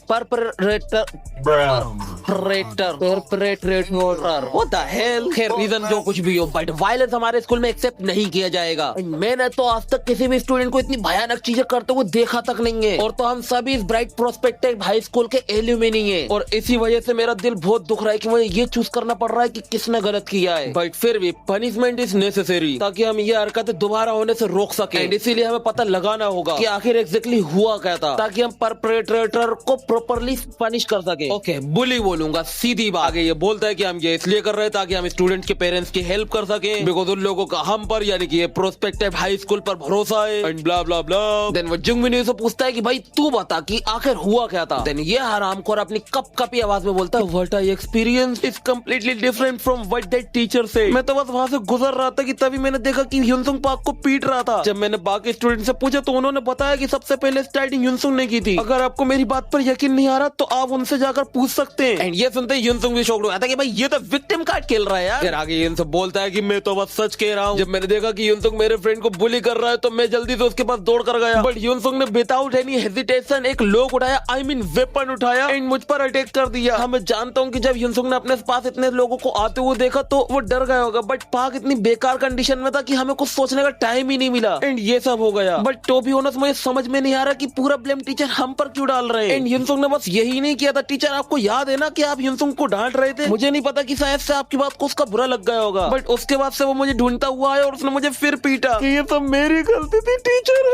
रीजन जो कुछ भी हो बट वायलेंस हमारे स्कूल में एक्सेप्ट नहीं किया जाएगा। मैंने तो आज तक किसी भी स्टूडेंट को इतनी भयानक चीजें करते हुए देखा तक नहीं है और तो हम सभी इस ब्राइट प्रोस्पेक्टिव हाई स्कूल के एल्यूमिनी है और इसी वजह से मेरा दिल बहुत दुख रहा है कि मुझे ये चूज करना पड़ रहा है कि किसने गलत किया है। बट फिर भी पनिशमेंट इज नेसेसरी ताकि हम ये हरकतें दोबारा होने से रोक सके एंड इसीलिए हमें पता लगाना होगा कि आखिर एग्जैक्टली हुआ क्या था ताकि हम परपेट्रेटर को प्रॉपर्ली पनिश कर सके। ओके बुली बोलूंगा सीधी बात। आगे ये बोलता है कि हम ये इसलिए कर रहे हैं ताकि हम स्टूडेंट्स के पेरेंट्स की हेल्प कर सके बिकॉज उन लोगों का हम पर यानी कि ये प्रोस्पेक्टिव हाई स्कूल पर भरोसा है and blah blah blah. Then वो जुंगमिन से पूछता है कि भाई तू बता कि आखिर हुआ क्या था। देन ये हरामखोर अपनी कपकपी आवाज में बोलता है what I experience is completely different from what that teacher said. मैं तो बस वहां से गुजर रहा था कि तभी मैंने देखा कि युनसुंग पाक को पीट रहा था। जब मैंने बाकी स्टूडेंट से पूछा तो उन्होंने बताया कि सबसे पहले स्टार्टिंग युनसुंग ने की थी। अगर आपको मेरी बात पर यकीन नहीं आ रहा तो आप उनसे जाकर पूछ सकते हैं। एंड ये सुनते ही युनसुंग भी शॉक्ड हो जाता है कि भाई ये तो विक्टिम कार्ड खेल रहा है यार। फिर आगे युनसुंग बोलता है कि मैं तो बस सच कह रहा हूँ। जब मैंने देखा कि युनसुंग मेरे फ्रेंड को बुली कर रहा है तो मैं जल्दी से उसके पास दौड़ कर गया बट युनसुंग ने विदाउट एनी हेजिटेशन एक लोग उठाया आई मीन वेपन उठाया एंड मुझ पर अटैक कर दिया। हाँ मैं जानता हूँ कि जब युनसुंग ने अपने पास इतने लोगों को आते हुए देखा तो वो डर गया होगा बट पाक इतनी बेकार कंडीशन में था कि हमें कुछ सोचने का टाइम ही नहीं मिला एंड ये सब हो गया। बट टू बी ऑनेस्ट मुझे समझ में नहीं आ रहा कि पूरा ब्लेम टीचर हम पर क्यों डाल रहे हैं। एंड युनसुंग ने बस यही नहीं किया था। टीचर आपको याद है ना कि आप युनसुंग को डांट रहे थे। मुझे नहीं पता कि शायद से आपकी बात को उसका बुरा लग गया होगा बट उसके बाद से वो मुझे ढूंढता हुआ है और उसने मुझे फिर पीटा कि ये सब मेरी गलती थी टीचर।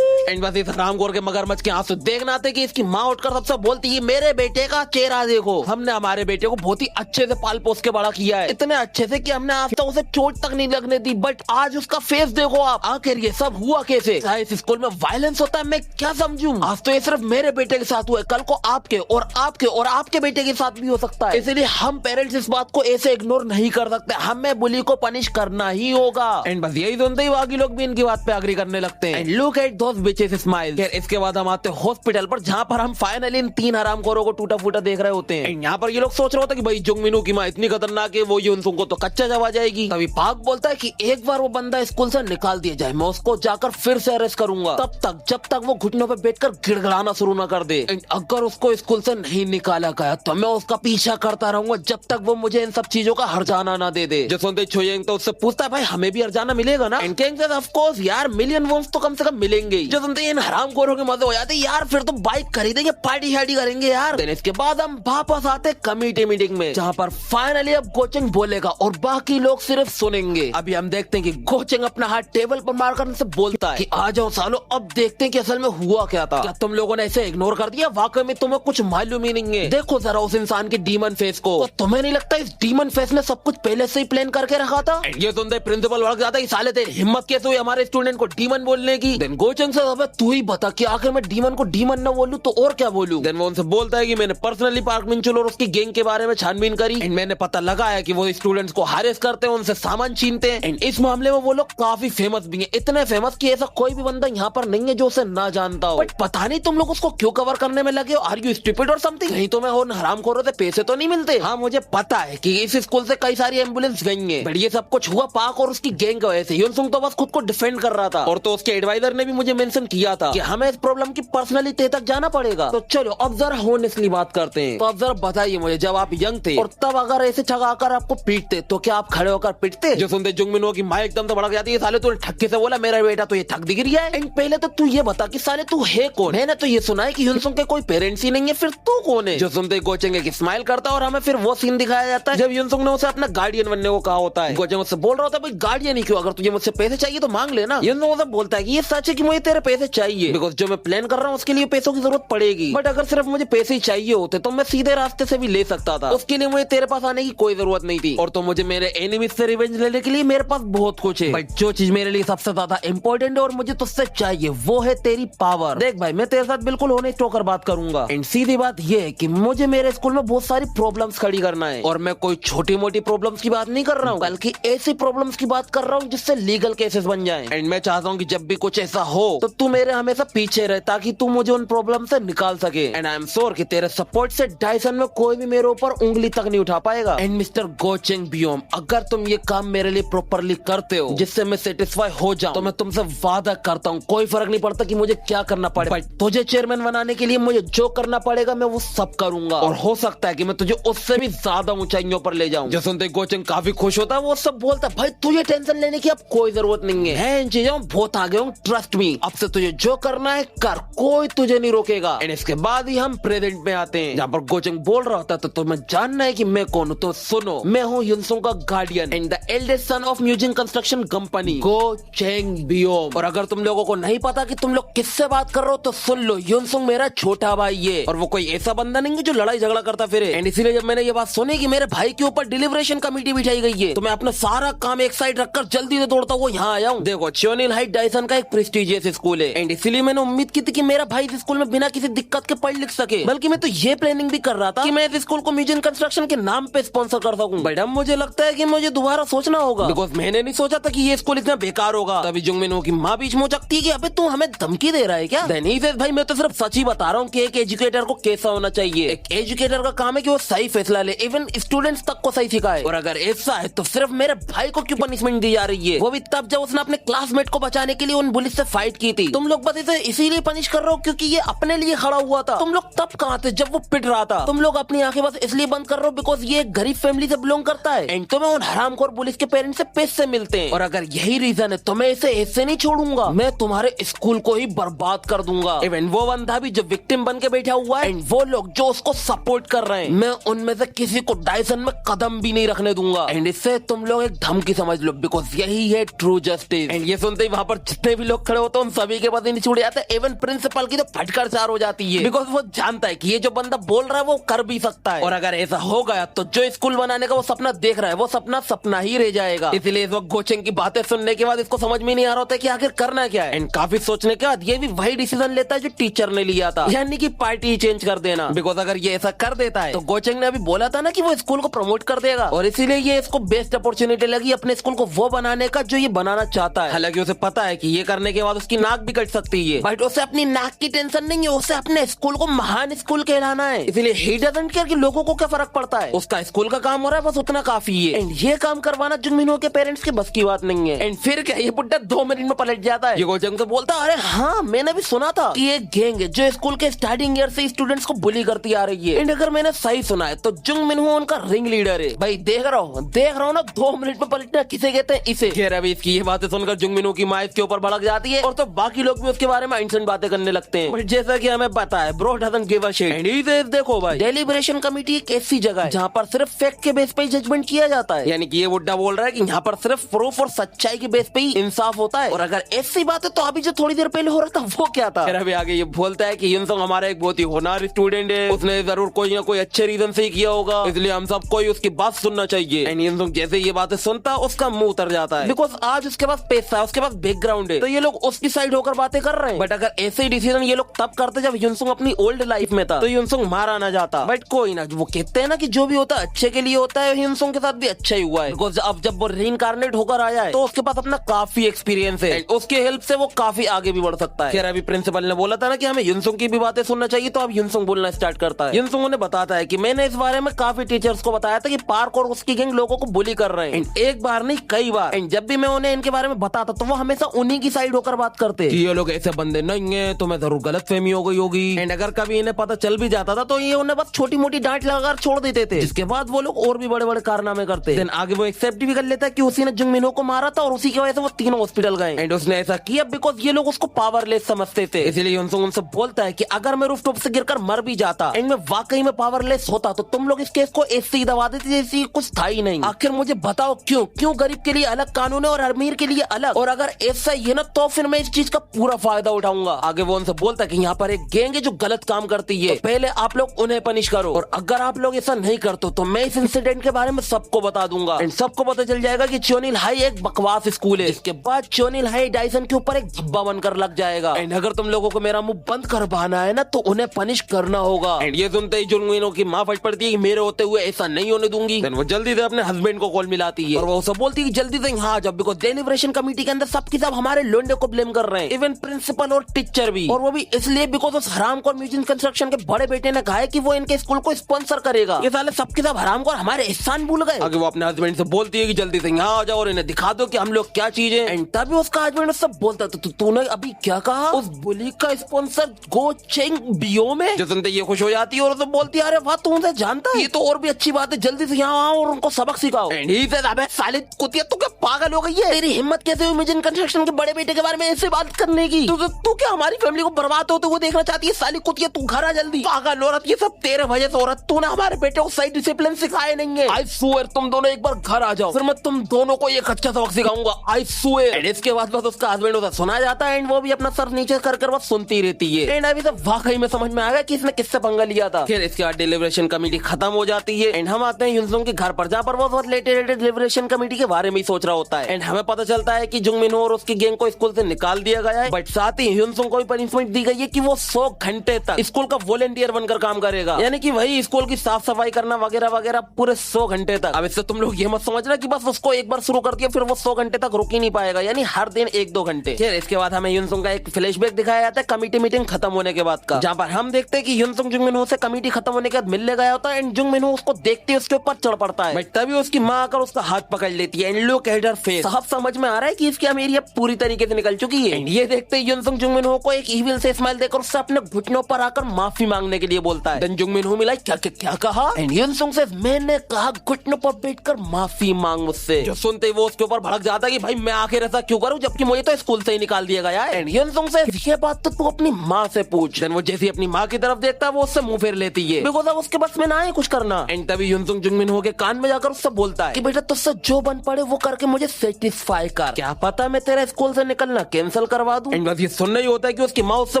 एंड बस इस हरामखोर के मगरमच्छ के आंसू देखना थे कि इसकी माँ उठकर सबसे बोलती है मेरे बेटे का चेहरा देखो। हमने हमारे बेटे को बहुत ही अच्छे से पाल पोस के बड़ा किया है, इतने अच्छे से कि हमने आज तक उसे चोट तक नहीं लगने दी बट आज उसका फेस देखो आप। आखिर ये सब हुआ कैसे? इस स्कूल में वायलेंस होता है मैं क्या समझूं? आज तो ये सिर्फ मेरे बेटे के साथ हुआ है, कल को आपके और आपके और आपके बेटे के साथ भी हो सकता है। इसलिए हम पेरेंट्स इस बात को ऐसे इग्नोर नहीं कर सकते, हमें बुली को पनिश करना ही होगा। एंड बस यही सुनते ही बाकी लोग भी इनकी बात पे एग्री करने लगते हैं। And look at those bitches smile. इसके बाद हम आते हैं हॉस्पिटल पर, जहाँ पर हम फाइनली इन 3 हरामखोरों को टूटा फूटा देख रहे होते हैं। यहाँ पर ये लोग सोच रहे होते हैं कि भाई जुंगमिनू की माँ इतनी खतरनाक है, वो युनसुंग को तो कच्चा जवा जाएगी। तभी पाक बोलता है कि एक बार वो बंदा स्कूल से निकाल दिया जाए, मैं उसको जाकर फिर से अरेस्ट करूंगा, तब तक जब तक वो घुटनों पे बैठकर गिड़गिड़ाना शुरू न कर दे। अगर उसको स्कूल से नहीं निकाला गया तो मैं उसका पीछा करता रहूंगा जब तक वो मुझे इन सब चीजों का हर्जाना ना दे दे। जो सुनते छोयेंग तो उससे पूछता है भाई हमें भी हर्जाना मिलेगा ना? And king sage of course यार, मिलियन वोन्स तो कम से कम मिलेंगे। जो सुनते इन हरामखोरों के मजे हो जाते यार, फिर तो बाइक खरीदेंगे, पार्टी शार्टी करेंगे यार। देन इसके बाद हम वापस आते कमेटी मीटिंग में, जहाँ पर फाइनली अब गोचेंग बोलेगा और बाकी लोग सिर्फ सुनेंगे। अभी हम देखते हैं कि गोचेंग अपना हाथ टेबल पर मारकर उनसे बोलता है कि आ जाओ सालो, अब देखते हैं कि असल में हुआ क्या था। क्या तुम लोगों ने ऐसे इग्नोर कर दिया? वाकई में तुम्हें कुछ मालूम ही नहीं है। देखो जरा उस इंसान के डीमन फेस को, तो तुम्हें नहीं लगता इस डीमन फेस ने सब कुछ पहले से ही प्लान करके रखा था? ये सुनते प्रिंसिपल भड़क जाता है, साले तेरी हिम्मत कैसे हुई हमारे स्टूडेंट को डीमन बोलने की? देन गोचेंग से अबे तू ही बता कि आखिर मैं डीमन को डीमन न बोलूं तो और क्या बोलूं? देन वो उनसे बोलता है कि मैंने पर्सनली पार्क मिंचुल और उसकी गैंग के बारे में छानबीन करी एंड मैंने पता लगाया कि वो स्टूडेंट्स को हारेस करते हैं, उनसे सामान छीनते हैं एंड इस मामले में वो लोग काफी फेमस भी हैं, इतने फेमस कि ऐसा कोई भी बंदा यहाँ पर नहीं है जो उसे ना जानता हो। बट पता नहीं तुम लोग उसको क्यों कवर करने में लगे हो? आर यू स्टूपिड और समथिंग? नहीं तो मैं उन हरामखोरों से पैसे तो नहीं मिलते? हाँ मुझे पता है कि इस स्कूल से कई सारी एम्बुलेंस गई है, बट ये सब कुछ हुआ पाक और उसकी गैंग की वजह से। युनसुंग तो बस खुद को डिफेंड कर रहा था और तो उसके एडवाइजर ने भी मुझे मेंशन किया था कि हमें इस प्रॉब्लम की पर्सनली तह तक जाना पड़ेगा। तो चलो अब जरा होनेस्टली बात करते हैं। तो अब जरा बताइए मुझे, जब आप यंग थे और तब अगर ऐसे छगाकर आपको पीटते तो क्या आप खड़े होकर पीटते? जो सुनते जुंगमिनो की माँ एकदम से भड़क जाती है, साले तूने ठक्के से बोला मेरा बेटा तो ये ठग दिख रहा है। एंड पहले तो तू ये बता कि साले तू है कौन? मैंने तो ये सुना है कि युनसुंग के कोई पेरेंट्स ही नहीं है, फिर तू कौन है? जो सुनते गोचेंगे की स्माइल करता है और हमें फिर वो सीन दिखाया जाता है जब युनसुंग ने उसे अपना गार्डियन बनने को कहा होता है। गोचेंग उससे बोल रहा होता है भाई गार्डियन ही क्यों, अगर तुझे मुझसे पैसे चाहिए तो मांग लेना। युनसुंग उसे बोलता है कि ये सच है कि मुझे तेरे पैसे चाहिए, बिकॉज जो मैं प्लान कर रहा हूँ उसके लिए पैसों की जरूरत पड़ेगी, बट अगर सिर्फ मुझे पैसे ही चाहिए होते तो मैं सीधे रास्ते से भी ले सकता था, उसके लिए मुझे तेरे पास आने की कोई जरूरत नहीं थी। और तो मुझे मेरे एनिमीज से रिवेंज लेने के लिए मेरे पास बहुत कुछ है, बट जो चीज मेरे लिए सबसे ज्यादा इंपॉर्टेंट है और मुझे तुझसे चाहिए वो है तेरी पावर। देख भाई मैं तेरे साथ बिल्कुल ऑनेस्ट होकर बात करूंगा एंड सीधी बात ये है कि मुझे मेरे स्कूल में बहुत सारी प्रॉब्लम्स खड़ी करना है और मैं कोई छोटी मोटी प्रॉब्लम्स की बात नहीं कर रहा हूँ, बल्कि ऐसी प्रॉब्लम्स की बात कर रहा हूँ जिससे लीगल केसेस बन जाएं। एंड मैं चाहता हूँ कि जब भी कुछ ऐसा हो तो तू मेरे हमेशा पीछे रहे ताकि तू मुझे उन प्रॉब्लम से निकाल सके। एंड आई एम श्योर कि तेरे सपोर्ट से डायसन में कोई भी मेरे ऊपर उंगली तक नहीं उठा पाएगा। एंड मिस्टर गोचेंग बियोम, अगर तुम ये काम मेरे लिए प्रॉपरली करते हो जिससे मैं सेटिस्फाई हो जाऊं तो मैं तुमसे वादा करता हूँ कोई फर्क नहीं पड़ता कि मुझे क्या करना पड़े, बट तुझे चेयरमैन बनाने के लिए मुझे जो करना पड़ेगा मैं वो सब करूंगा और हो सकता है कि मैं तुझे उससे भी ज्यादा ऊंचाइयों पर ले जाऊं। जो सुनते गोचेंग काफी खुश होता है, वो सब बोलता है भाई तुझे टेंशन लेने की अब कोई जरूरत नहीं है, इन चीजों बहुत आगे हूँ, ट्रस्ट मी, अब से तुझे जो करना है कर, कोई तुझे नहीं रोकेगा। एंड इसके बाद ही हम प्रेजेंट में आते हैं जहाँ पर गोचेंग बोल रहा होता है तो तुम्हें जानना है कि मैं कौन हूँ, तो सुनो, मैं हूँ युनसुंग का guardian and the eldest son of Musing construction company, Gocheng Byeom. और अगर तुम लोगों को नहीं पता कि तुम लोग किससे बात कर रहे हो तो सुन लो, युनसुंग मेरा छोटा भाई है और वो कोई ऐसा बंदा नहीं है जो लड़ाई झगड़ा करता फिरे। एंड इसीलिए जब मैंने ये बात सुनी कि मेरे भाई के ऊपर डिलीवरेशन कमेटी बिठाई गई है तो मैं अपना सारा काम एक साइड रखकर जल्दी से दौड़ता हुआ यहाँ आया हूँ। देखो च्योनिल हाइट डायसन का एक प्रेस्टिजियस स्कूल है एंड इसीलिए मैंने उम्मीद की थी कि मेरा भाई इस स्कूल में बिना किसी दिक्कत के पढ़ लिख सके, बल्कि मैं तो ये प्लानिंग भी कर रहा था कि मैं इस स्कूल को म्यूजियम कंस्ट्रक्शन के नाम पे स्पॉन्सर कर सकूं। बट अब मुझे लगता है कि मुझे दोबारा सोचना होगा, बिकॉज मैंने नहीं सोचा था कि ये स्कूल इतना बेकार होगा। तभी जुंगमिनो की माँ बीच में चकती कि अबे तू हमें धमकी दे रहा है क्या? नहीं भाई मैं तो सिर्फ सच ही बता रहा हूँ कि एक एजुकेटर को कैसा होना चाहिए। एक एजुकेटर का काम है कि वो सही फैसला ले, इवन स्टूडेंट्स तक को सही सिखाए। और अगर ऐसा है तो सिर्फ मेरे भाई को क्यों पनिशमेंट दी जा रही है, वो भी तब जब उसने अपने क्लासमेट को बचाने के लिए उन पुलिस से फाइट की थी। तुम लोग बस इसे इसीलिए पनिश कर रहे हो क्योंकि ये अपने लिए खड़ा हुआ था। तुम लोग तब कहाँ थे जब वो पिट रहा था? तुम लोग अपनी आंखें बस इसलिए बंद कर रहे हो बिकॉज ये एक गरीब फैमिली से बिलोंग करता है एंड तुम्हें उन हरामखोर पुलिस के पेरेंट्स से पैसे मिलते हैं। और अगर यही रीजन है तो मैं इसे ऐसे नहीं छोड़ूंगा, मैं तुम्हारे स्कूल को ही बर्बाद कर दूंगा। इवन वो बंदा भी जो विक्टिम बन के बैठा हुआ है एंड वो लोग जो उसको सपोर्ट कर रहे हैं, मैं उनमें से किसी को डायसन में कदम भी नहीं रखने दूंगा। एंड इससे तुम लोग एक धमकी समझ लो बिकॉज यही है ट्रू जस्टिस। एंड ये सुनते ही वहाँ पर जितने भी लोग खड़े होते हैं उन सभी के पास नहीं छूट जाते, इवन प्रिंसिपल की तो फटकार चार हो जाती है बिकॉज वो जानता है कि ये जो बंदा बोल रहा है वो कर भी सकता है। और अगर ऐसा हो गया तो जो स्कूल बनाने का वो सपना देख रहा है वो सपना सपना ही रह जाएगा। इसलिए इस वक्त गोचेंग की बातें सुनने के बाद इसको समझ में नहीं आ रहा होता कि आखिर करना क्या है। एंड काफी सोचने के बाद ये भी वही डिसीजन लेता है जो टीचर ने लिया था, यानी कि पार्टी चेंज कर देना। बिकॉज अगर ये ऐसा कर देता है तो गोचेंग ने अभी बोला था ना कि वो स्कूल को प्रमोट कर देगा और इसीलिए ये इसको बेस्ट अपॉर्चुनिटी लगी अपने स्कूल को वो बनाने का जो ये बनाना चाहता है। हालांकि उसे पता है कि ये करने के बाद उसकी नाक भी कट सकती है, बट उसे अपनी नाक की टेंशन नहीं है, उसे अपने स्कूल को महान स्कूल कहलाना है। इसलिए ही डजंट केयर कि लोगों को क्या फर्क पड़ता है, उसका स्कूल का काम हो रहा है, बस उतना काफी है। एंड ये काम करवाना जुंगमिनहो के पेरेंट्स के बस की बात नहीं है। एंड फिर क्या, ये बुड्ढा 2 मिनट में पलट जाता है। ये गोजंग से बोलता है, अरे हाँ मैंने भी सुना था कि एक गैंग है जो स्कूल के स्टार्टिंग ईयर से स्टूडेंट्स को बुली करती आ रही है। एंड अगर मैंने सही सुना है तो जुंगमिनहो उनका रिंग लीडर है। भाई देख रहा हूँ ना, 2 मिनट में पलटना किसे कहते हैं, इसे। खैर अभी इसकी ये बातें सुनकर जुंगमिनहो की माँ इसके ऊपर भड़क जाती है और तो बाकी लोग भी उसके बारे में इंसेंट बातें करने लगते हैं। बट जैसा कि हमें पता है, bro doesn't give a shit. And he says, देखो भाई, डेलिब्रेशन कमेटी एक ऐसी जगह है जहाँ पर सिर्फ फैक्ट के बेस पे ही जजमेंट किया जाता है। यानी कि ये बुड्ढा बोल रहा है कि यहाँ पर सिर्फ प्रूफ और सच्चाई के बेस पे ही इंसाफ होता है। और अगर ऐसी बात है तो अभी जो थोड़ी देर पहले हो रहा था वो क्या था। फिर अभी आगे ये बोलता है कि युनसुंग हमारा एक बहुत ही होनहार स्टूडेंट है, उसने जरूर कोई ना कोई अच्छे रीजन से ही किया होगा, इसलिए हम सबको ही उसकी बात सुनना चाहिए। एंड युनसुंग जैसे ये बातें सुनता उसका मुंह उतर जाता है, बिकॉज आज उसके पास पैसा है, उसके पास बैकग्राउंड है, तो ये लोग उसकी साइड होकर बातें कर रहे हैं। बट अगर ऐसे ही डिसीजन ये लोग तब करते जब युनसुंग अपनी ओल्ड लाइफ में था तो युनसुंग मारा ना जाता। बट कोई ना, वो कहते हैं ना कि जो भी होता है अच्छे के लिए होता है, युनसुंग के साथ भी अच्छा ही हुआ है। बिकॉज अब जब वो रीइंकार्नेट होकर आया है तो उसके पास अपना काफी एक्सपीरियंस है, उसके हेल्प से वो काफी आगे भी बढ़ सकता है। खैर अभी प्रिंसिपल ने बोला था ना कि हमें युनसुंग की भी बातें सुनना चाहिए, तो अब युनसुंग बोलना स्टार्ट करता है। युनसुंग उन्हें बताता है कि मैंने इस बारे में काफी टीचर्स को बताया था कि पार्क और उसकी गैंग लोगों को बुली कर रहे हैं, एक बार नहीं कई बार। एंड जब भी मैं उन्हें इनके बारे में बताता तो वो हमेशा उन्हीं की साइड होकर बात करते कि ये लोग ऐसे बंदे नहीं है, तुम्हें जरूर गलतफहमी हो गई होगी। एंड अगर कभी इन्हें पता चल भी जाता था तो ये उन्हें बस छोटी मोटी डांट लगाकर छोड़ देते थे, जिसके बाद वो लोग और भी बड़े बड़े कारनामे करते। देन आगे वो एक्सेप्ट भी कर लेता है कि उसी ने जुंगमिनहो को मारा था और उसी की वजह से वो तीनों हॉस्पिटल गए। एंड उसने ऐसा किया बिकॉज ये लोग उसको पावरलेस समझते थे। इसलिए युनसुंग उनसे बोलता है कि अगर मैं रूफटॉप से गिरकर मर भी जाता एंड मैं वाकई में पावरलेस होता तो तुम लोग इस केस को ऐसे ही दबा देते जैसे कुछ था ही नहीं। आखिर मुझे बताओ क्यों गरीब के लिए अलग कानून है और अमीर के लिए अलग, और अगर ऐसा ही है ना तो फिर मैं इस चीज का पूरा फायदा उठाऊंगा। आगे वो उनसे बोलता है कि यहाँ पर एक गैंग है जो गलत काम करती है, तो पहले आप लोग उन्हें पनिश करो, और अगर आप लोग ऐसा नहीं करते तो मैं इस इंसिडेंट के बारे में सबको बता दूंगा एंड सबको पता चल जाएगा कि चोनिल हाई एक बकवास स्कूल है। इसके बाद चोनिल हाई डायसन के ऊपर एक धब्बा बनकर लग जाएगा। एंड अगर तुम लोगों को मेरा मुंह बंद करवाना है ना तो उन्हें पनिश करना होगा। एंड ये सुनते ही जुंगमिनहो की माँ फट पड़ती है कि मेरे होते हुए ऐसा नहीं होने दूंगी। देन वो जल्दी से अपने हस्बैंड को कॉल मिलाती है और वो सब बोलती है जल्दी से यहाँ जब, बिकॉज डेलिब्रेशन कमेटी के अंदर सबकी सब हमारे लोंडे को ब्लेम कर रहे हैं, इवन प्रिंसिपल और टीचर भी, और वो भी इसलिए बिकॉज उस हरामखोर म्यूजियम कंस्ट्रक्शन के बड़े बेटे ने कहा है कि वो इनके स्कूल को स्पॉन्सर करेगा। ये साले सबके सब हरामखोर हमारे एहसान भूल गए। आगे वो अपने हस्बैंड से बोलती है कि जल्दी से यहाँ आ जाओ और इन्हें दिखा दो कि हम लोग क्या चीज है। एंड तभी उसका हस्बैंड उससे बोलता तो तूने अभी क्या कहा, उस बुली का स्पॉन्सर गो चेंग बियो में। जो सुनते ये खुश हो जाती है और उसे बोलती है अरे वाह तू उनसे जानता है, ये तो और भी अच्छी बात है, जल्दी से यहाँ आओ और उनको सबक सिखाओ। एंड ही सेड अबे साले कुतिया तू क्या पागल हो गई है, तेरी हिम्मत कैसे हुई म्यूजियम कंस्ट्रक्शन के बड़े बेटे के बारे में ऐसे बात करने की, तू क्या हमारी फैमिली को बर्बाद होते हुए देखना चाहती है, साली कुतिया तू घर आ जल्दी। पागल औरत, ये सब तेरे वजह से औरत, तूने हमारे बेटे को सही डिसिप्लिन सिखाए नहीं है। आई स्वेयर तुम दोनों एक बार घर आ जाओ फिर मैं तुम दोनों को एक अच्छा सबक सिखाऊंगा, आई स्वेयर। इसके बाद बस उसका हस्बैंड उसे सुना जाता है एंड वो भी अपना सर नीचे कर बस सुनती रहती है। एंड अभी तो वाकई में समझ में आ गया कि इसने किससे पंगा लिया था। फिर इसके बाद डिलीब्रेशन कमेटी खत्म हो जाती है एंड हम आते हैं युनसुंग के घर पर, जहाँ पर वो बहुत लेटेड डिलीब्रेशन कमेटी के बारे में सोच रहा होता है। एंड हमें पता चलता है कि जुंगमिनहो और उसकी गैंग को स्कूल से निकाल दिया गया है, बट साथ ही युनसुंग को भी पनिशमेंट दी गई है कि वो 100 घंटे तक स्कूल का वॉलंटियर बनकर काम करेगा, यानी कि वही स्कूल की साफ सफाई करना वगैरह वगैरह पूरे 100 घंटे तक। अब इससे तुम लोग ये मत समझना कि बस उसको एक बार शुरू कर दिया फिर वो 100 घंटे तक रुक ही नहीं पाएगा, यानी हर दिन 1-2 घंटे। फिर इसके बाद हमें युनसुंग का एक फ्लैशबैक दिखाया जाता है कमेटी मीटिंग खत्म होने के बाद का, जहाँ पर हम देखते हैं कि युनसुंग जुंगमिनहो से कमेटी खत्म होने के बाद मिलने गया होता है एंड जुंगमिनहो उसको देखते ही उसके ऊपर चढ़ पड़ता है, बट तभी उसकी माँ आकर उसका हाथ पकड़ लेती है and look at her face. साफ समझ में आ रहा है कि इसकी अमीरी अब पूरी तरीके से निकल चुकी है। एंड ये देखते ही युनसुंग जुंगमिनहो को एक इविल से स्माइल देकर उससे अपने घुटनों पर आकर माफी मांगने के लिए बोलता है। देन जुंगमिनहो मिला क्या कहा एंड युनसुंग से मैंने कहा घुटनों पर बैठकर माफी मांग मुझसे। जो सुनते ही वो उसके ऊपर भड़क जाता है कि भाई मैं आखिर ऐसा क्यों करूं जबकि मुझे तो स्कूल से ही निकाल दिया गया है। एंड युनसुंग से ये बात तो तू अपनी माँ से पूछ। देन वो जैसे अपनी माँ की तरफ देखता है वो उससे मुंह फेर लेती है बिकॉज़ अब उसके बस में ना है कुछ करना। एंड तभी युनसुंग जुंगमिनहो के कान में जाकर उससे बोलता है कि बेटा तुझसे जो बन पड़े वो करके मुझे सेटिस्फाई कर, क्या पता मैं तेरा स्कूल से निकलना कैंसिल करवा दूं। एंड बस ये सुनना ही होता है कि उसकी माँ उससे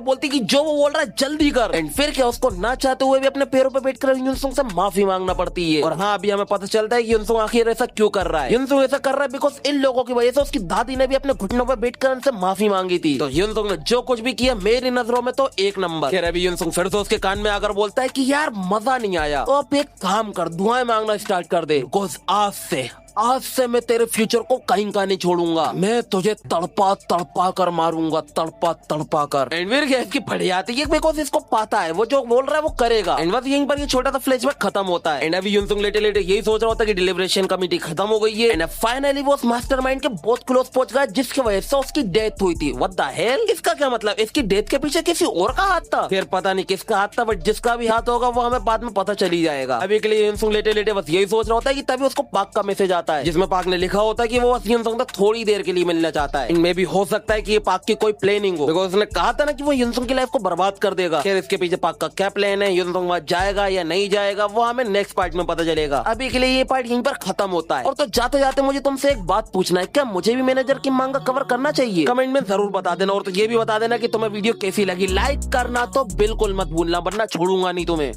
बोलती कि जो वो बोल रहा है जल्दी कर। एंड फिर क्या उसको ना चाहते हुए भी अपने पैरों पे बैठकर युनसुंग से माफी मांगना पड़ती है। और हाँ अभी हमें पता चलता है कि युनसुंग आखिर ऐसा क्यों कर रहा है। युनसुंग ऐसा कर रहा है बिकॉज इन लोगों की वजह से उसकी दादी ने भी अपने घुटनों पर बैठकर उनसे माफी मांगी थी। तो युनसुंग ने जो कुछ भी किया मेरी नजरों में तो एक नंबर। फिर अभी युनसुंग फिर से उसके कान में आकर बोलता है कि यार मजा नहीं आया तो अब एक काम कर दुआएं मांगना स्टार्ट कर दे, बिकॉज आज से आज से मैं तेरे फ्यूचर को कहीं का नहीं छोड़ूंगा, मैं तुझे तड़पा तड़पा कर मारूंगा, तड़पा तड़पा कर। एंड फिर क्या इसकी फड़ी आती है बिकॉज इसको पता है वो जो बोल रहा है वो करेगा। एंड बस यहीं पर ये छोटा सा फ्लैशबैक खत्म होता है। एंड अभी युनसुंग लेटे लेटे यही सोच रहा होता है कि डिलीब्रेशन कमेटी खत्म हो गई है। एंड फाइनली वो उस मास्टरमाइंड के बहुत क्लोज पहुंच गया जिसकी वजह से उसकी डेथ हुई थी। व्हाट द हेल, इसका क्या मतलब? इसकी डेथ के पीछे किसी और का हाथ था? फिर पता नहीं किसका हाथ था, बट जिसका भी हाथ होगा वो हमें बाद में पता चली जाएगा। अभी के लिए युनसुंग लेटे लेटे बस यही सोच रहा होता है कि तभी उसको पाक का मैसेज आता है जिसमें पाक ने लिखा होता है कि वो युनसुंग तक थोड़ी देर के लिए मिलना चाहता है। इनमें भी हो सकता है कि ये पाक की कोई प्लानिंग हो, बिकॉज उसने कहा था ना कि वो युनसुंग की लाइफ को बर्बाद कर देगा। फिर इसके पीछे पाक का क्या प्लान है, युनसुंग वहां जाएगा या नहीं जाएगा, वो हमें नेक्स्ट पार्ट में पता चलेगा। अभी के लिए ये पार्ट यहीं पर खत्म होता है। और तो जाते जाते मुझे तुमसे एक बात पूछना है, क्या मुझे भी मैनेजर की मांगा कवर करना चाहिए? कमेंट में जरूर बता देना। और तो ये भी बता देना कि तुम्हें वीडियो कैसी लगी। लाइक करना तो बिल्कुल मत भूलना, वरना छोड़ूंगा नहीं तुम्हें।